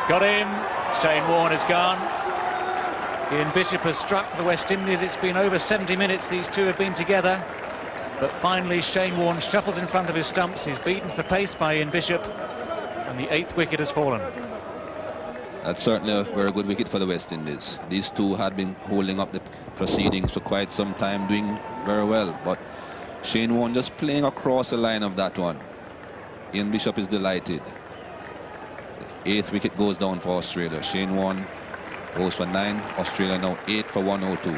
Got him. Shane Warne is gone. Ian Bishop has struck for the West Indies. It's been over 70 minutes these two have been together. But finally Shane Warne shuffles in front of his stumps. He's beaten for pace by Ian Bishop. And the 8th wicket has fallen. That's certainly a very good wicket for the West Indies. These two had been holding up the proceedings for quite some time, doing very well. But Shane Warne just playing across the line of that one. Ian Bishop is delighted. 8th wicket goes down for Australia. Shane Warne goes for 9. Australia now 8 for 102.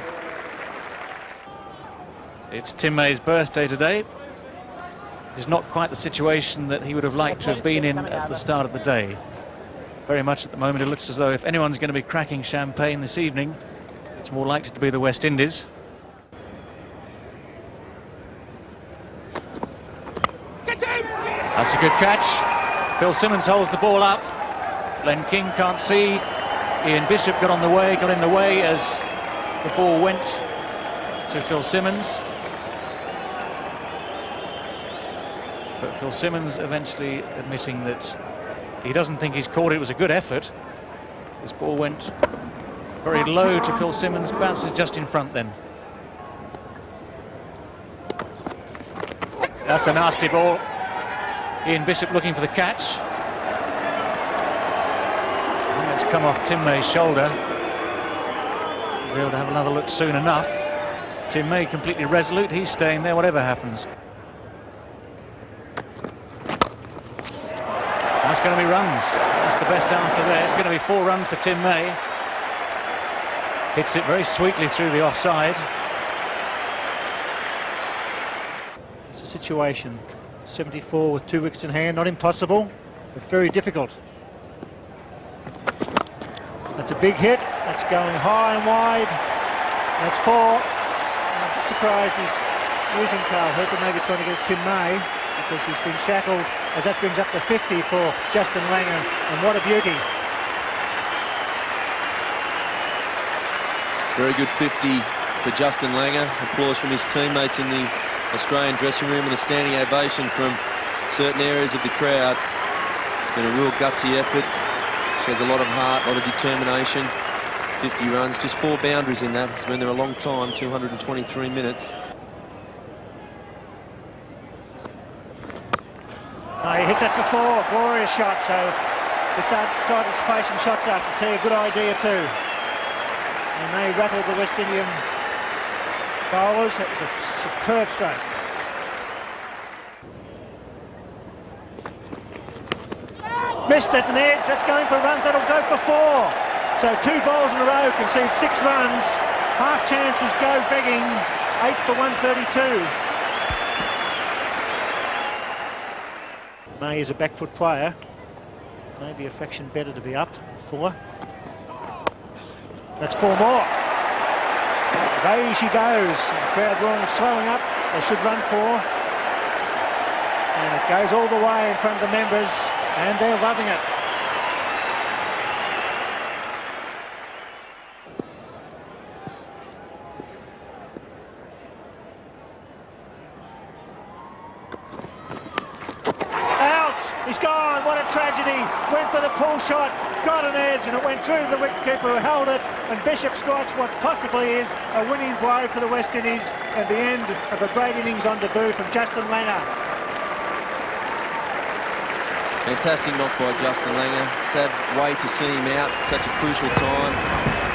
It's Tim May's birthday today. It's not quite the situation that he would have liked to have been in at the start of the day. Very much at the moment it looks as though if anyone's going to be cracking champagne this evening, it's more likely to be the West Indies. That's a good catch. Phil Simmons holds the ball up. Len King can't see. Ian Bishop got in the way as the ball went to Phil Simmons. But Phil Simmons eventually admitting that he doesn't think he's caught it. It was a good effort. This ball went very low to Phil Simmons, bounces just in front then. That's a nasty ball. Ian Bishop looking for the catch. It's come off Tim May's shoulder. We'll be able to have another look soon enough. Tim May completely resolute. He's staying there whatever happens. That's going to be runs. That's the best answer there. It's going to be 4 runs for Tim May. Hits it very sweetly through the offside. It's a situation. 74 with 2 wickets in hand. Not impossible, but very difficult. That's a big hit. That's going high and wide. That's 4. I'm surprised he's losing Carl Hooper, maybe trying to get Tim May, because he's been shackled, as that brings up the 50 for Justin Langer, and what a beauty. Very good 50 for Justin Langer. Applause from his teammates in the Australian dressing room and a standing ovation from certain areas of the crowd. It's been a real gutsy effort. She has a lot of heart, a lot of determination. 50 runs, just 4 boundaries in that. It's been there a long time, 223 minutes. He hits that for 4, glorious shot. So if that side dissipation shots up, I'll tell you, a good idea too. And they rattled the West Indian bowlers. That was a superb stroke. Missed, that's an edge, that's going for runs, that'll go for 4. So 2 balls in a row, concede 6 runs. Half chances go begging, 8 for 132. May is a back foot player. Maybe a fraction better to be up, 4. That's 4 more. Away she goes. The crowd rolling, slowing up, they should run 4. And it goes all the way in front of the members. And they're loving it. Out! He's gone! What a tragedy! Went for the pull shot, got an edge, and it went through the wicketkeeper who held it. And Bishop strikes what possibly is a winning blow for the West Indies at the end of a great innings on debut from Justin Langer. Fantastic knock by Justin Langer. Sad way to see him out. Such a crucial time.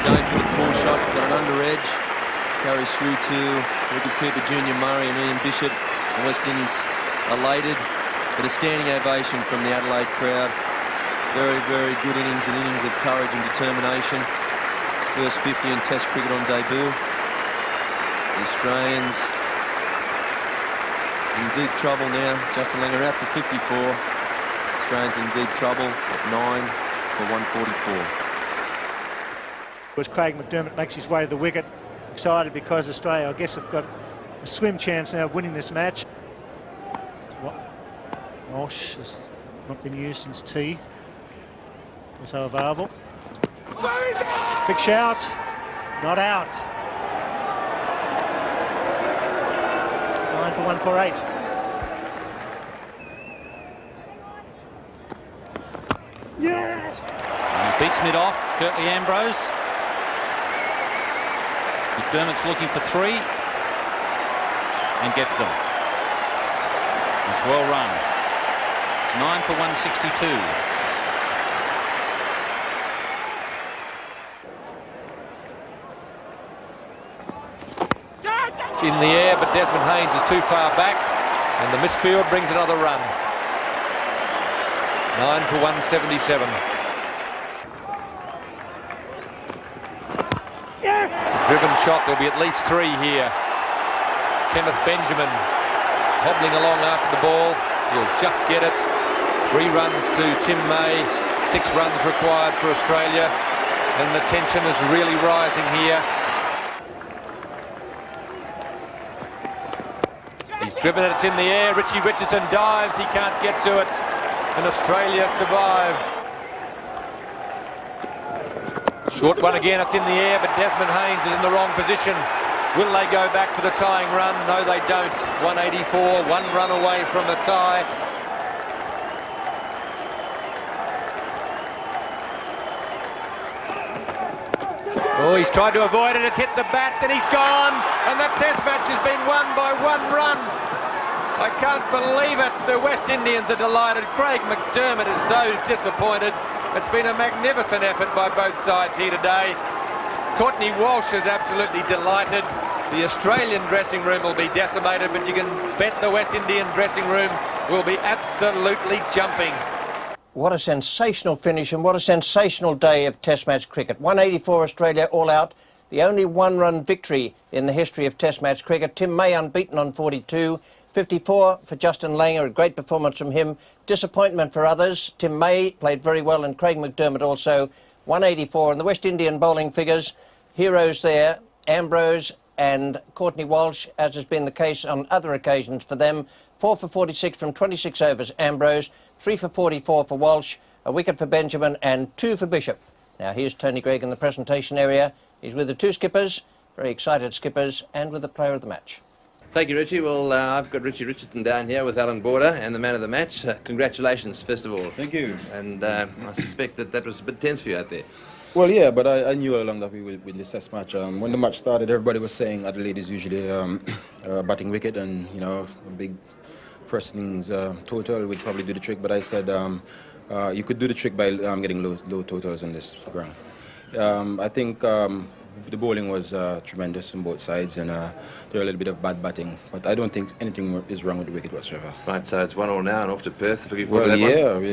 Going for the pull shot. Got an under edge. Carries through to wicketkeeper Junior Murray and Ian Bishop. The West Indies elated. But a standing ovation from the Adelaide crowd. Very, very good innings, and innings of courage and determination. His first 50 in Test cricket on debut. The Australians in deep trouble now. Justin Langer out for 54. Australians in deep trouble at 9 for 144. As Craig McDermott makes his way to the wicket, excited because Australia, I guess, have got a swim chance now of winning this match. Walsh has not been used since tea. Also available. Big shout. Not out. 9 for 148. And beats mid off, Courtney Ambrose. McDermott's looking for 3 and gets them. It's well run. It's 9 for 162. It's in the air, but Desmond Haynes is too far back, and the misfield brings another run. 9 for 177. It's a driven shot. There'll be at least 3 here. Kenneth Benjamin hobbling along after the ball. He'll just get it. 3 runs to Tim May. 6 runs required for Australia. And the tension is really rising here. He's driven it, it's in the air. Richie Richardson dives, he can't get to it. And Australia survive. Short one again, it's in the air, but Desmond Haynes is in the wrong position. Will they go back for the tying run? No, they don't. 184, 1 run away from the tie. Oh, he's tried to avoid it, it's hit the bat, then he's gone. And that test match has been won by 1 run. I can't believe it. The West Indians are delighted. Craig McDermott is so disappointed. It's been a magnificent effort by both sides here today. Courtney Walsh is absolutely delighted. The Australian dressing room will be decimated, but you can bet the West Indian dressing room will be absolutely jumping. What a sensational finish and what a sensational day of Test match cricket. 184 Australia all out. The only 1-run victory in the history of Test match cricket. Tim May unbeaten on 42. 54 for Justin Langer, a great performance from him. Disappointment for others. Tim May played very well and Craig McDermott also. 184 and the West Indian bowling figures. Heroes there, Ambrose and Courtney Walsh, as has been the case on other occasions for them. 4 for 46 from 26 overs, Ambrose. 3 for 44 for Walsh. A wicket for Benjamin and 2 for Bishop. Now here's Tony Greig in the presentation area. He's with the 2 skippers, very excited skippers, and with the player of the match. Thank you, Richie. Well, I've got Richie Richardson down here with Alan Border and the man of the match. Congratulations, first of all. Thank you. And I suspect that was a bit tense for you out there. Well, yeah, but I knew all along that we would win this test match. When the match started, everybody was saying Adelaide is usually a batting wicket, and you know, a big first innings total would probably do the trick. But I said you could do the trick by getting low totals on this ground. I think the bowling was tremendous on both sides, and there were a little bit of bad batting. But I don't think anything is wrong with the wicket whatsoever. Right, so it's 1-1 now and off to Perth. Looking forward Well, to that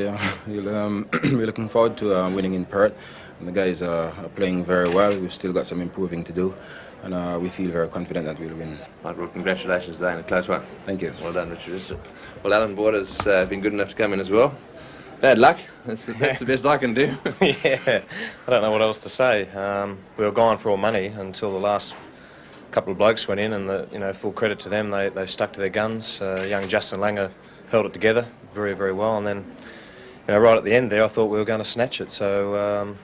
yeah, we're looking forward to winning in Perth. And the guys are playing very well. We've still got some improving to do, and we feel very confident that we'll win. Right, well, congratulations today and a close one. Thank you. Well done, Richard. Well, Alan Border's been good enough to come in as well. Bad luck. That's the best I can do. Yeah, I don't know what else to say. We were gone for all money until the last couple of blokes went in, and full credit to them. They stuck to their guns. Young Justin Langer held it together very, very well, and then right at the end there, I thought we were going to snatch it. So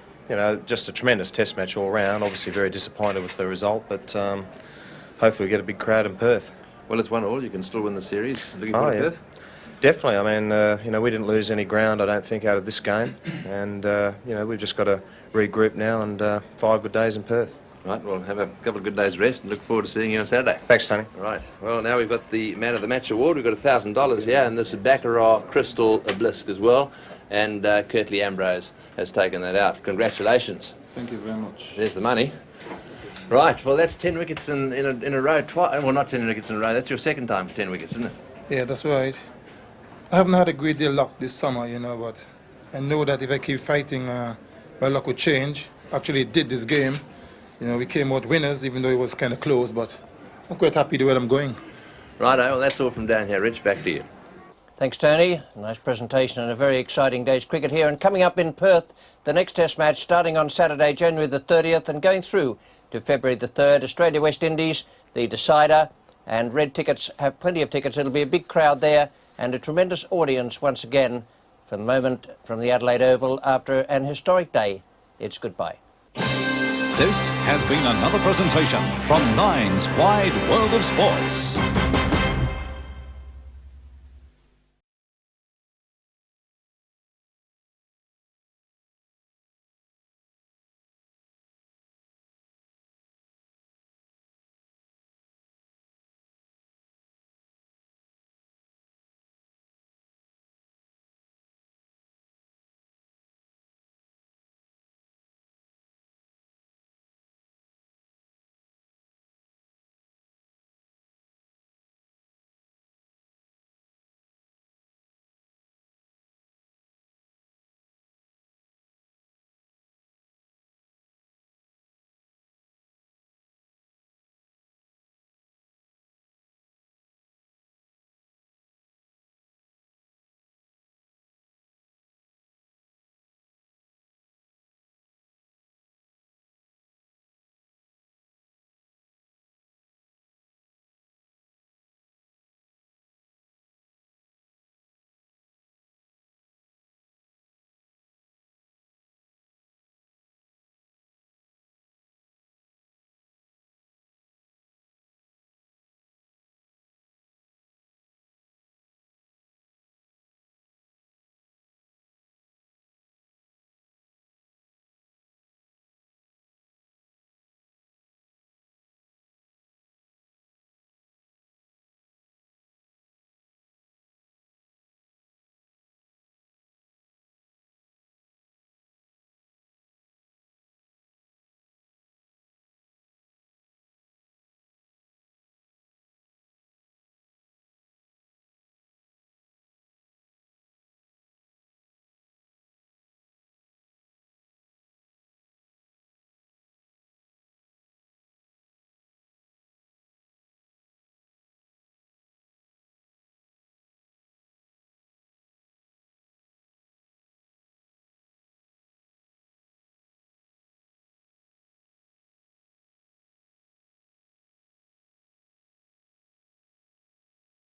just a tremendous test match all round. Obviously very disappointed with the result, but hopefully we get a big crowd in Perth. Well, it's 1-1. You can still win the series. Looking forward to Perth. Definitely. I mean, we didn't lose any ground, I don't think, out of this game. And, we've just got to regroup now and 5 good days in Perth. Right, well, have a couple of good days rest and look forward to seeing you on Saturday. Thanks, Tony. Right, well, now we've got the Man of the Match award. We've got $1,000 here, and this is Baccarat Crystal Obelisk as well. And Courtney Ambrose has taken that out. Congratulations. Thank you very much. There's the money. Right, well, that's 10 wickets in a row. Well, not 10 wickets in a row. That's your second time for 10 wickets, isn't it? Yeah, that's right. I haven't had a great deal of luck this summer, but I know that if I keep fighting, my luck will change. Actually, it did this game. We came out winners, even though it was kind of close, but I'm quite happy the way I'm going. Righto, well, that's all from down here. Rich, back to you. Thanks, Tony. Nice presentation and a very exciting day's cricket here. And coming up in Perth, the next Test match starting on Saturday, January the 30th, and going through to February the 3rd. Australia-West Indies, the decider, and red tickets have plenty of tickets. It'll be a big crowd there. and a tremendous audience once again. For the moment, from the Adelaide Oval, after an historic day, it's goodbye. This has been another presentation from Nine's Wide World of Sports.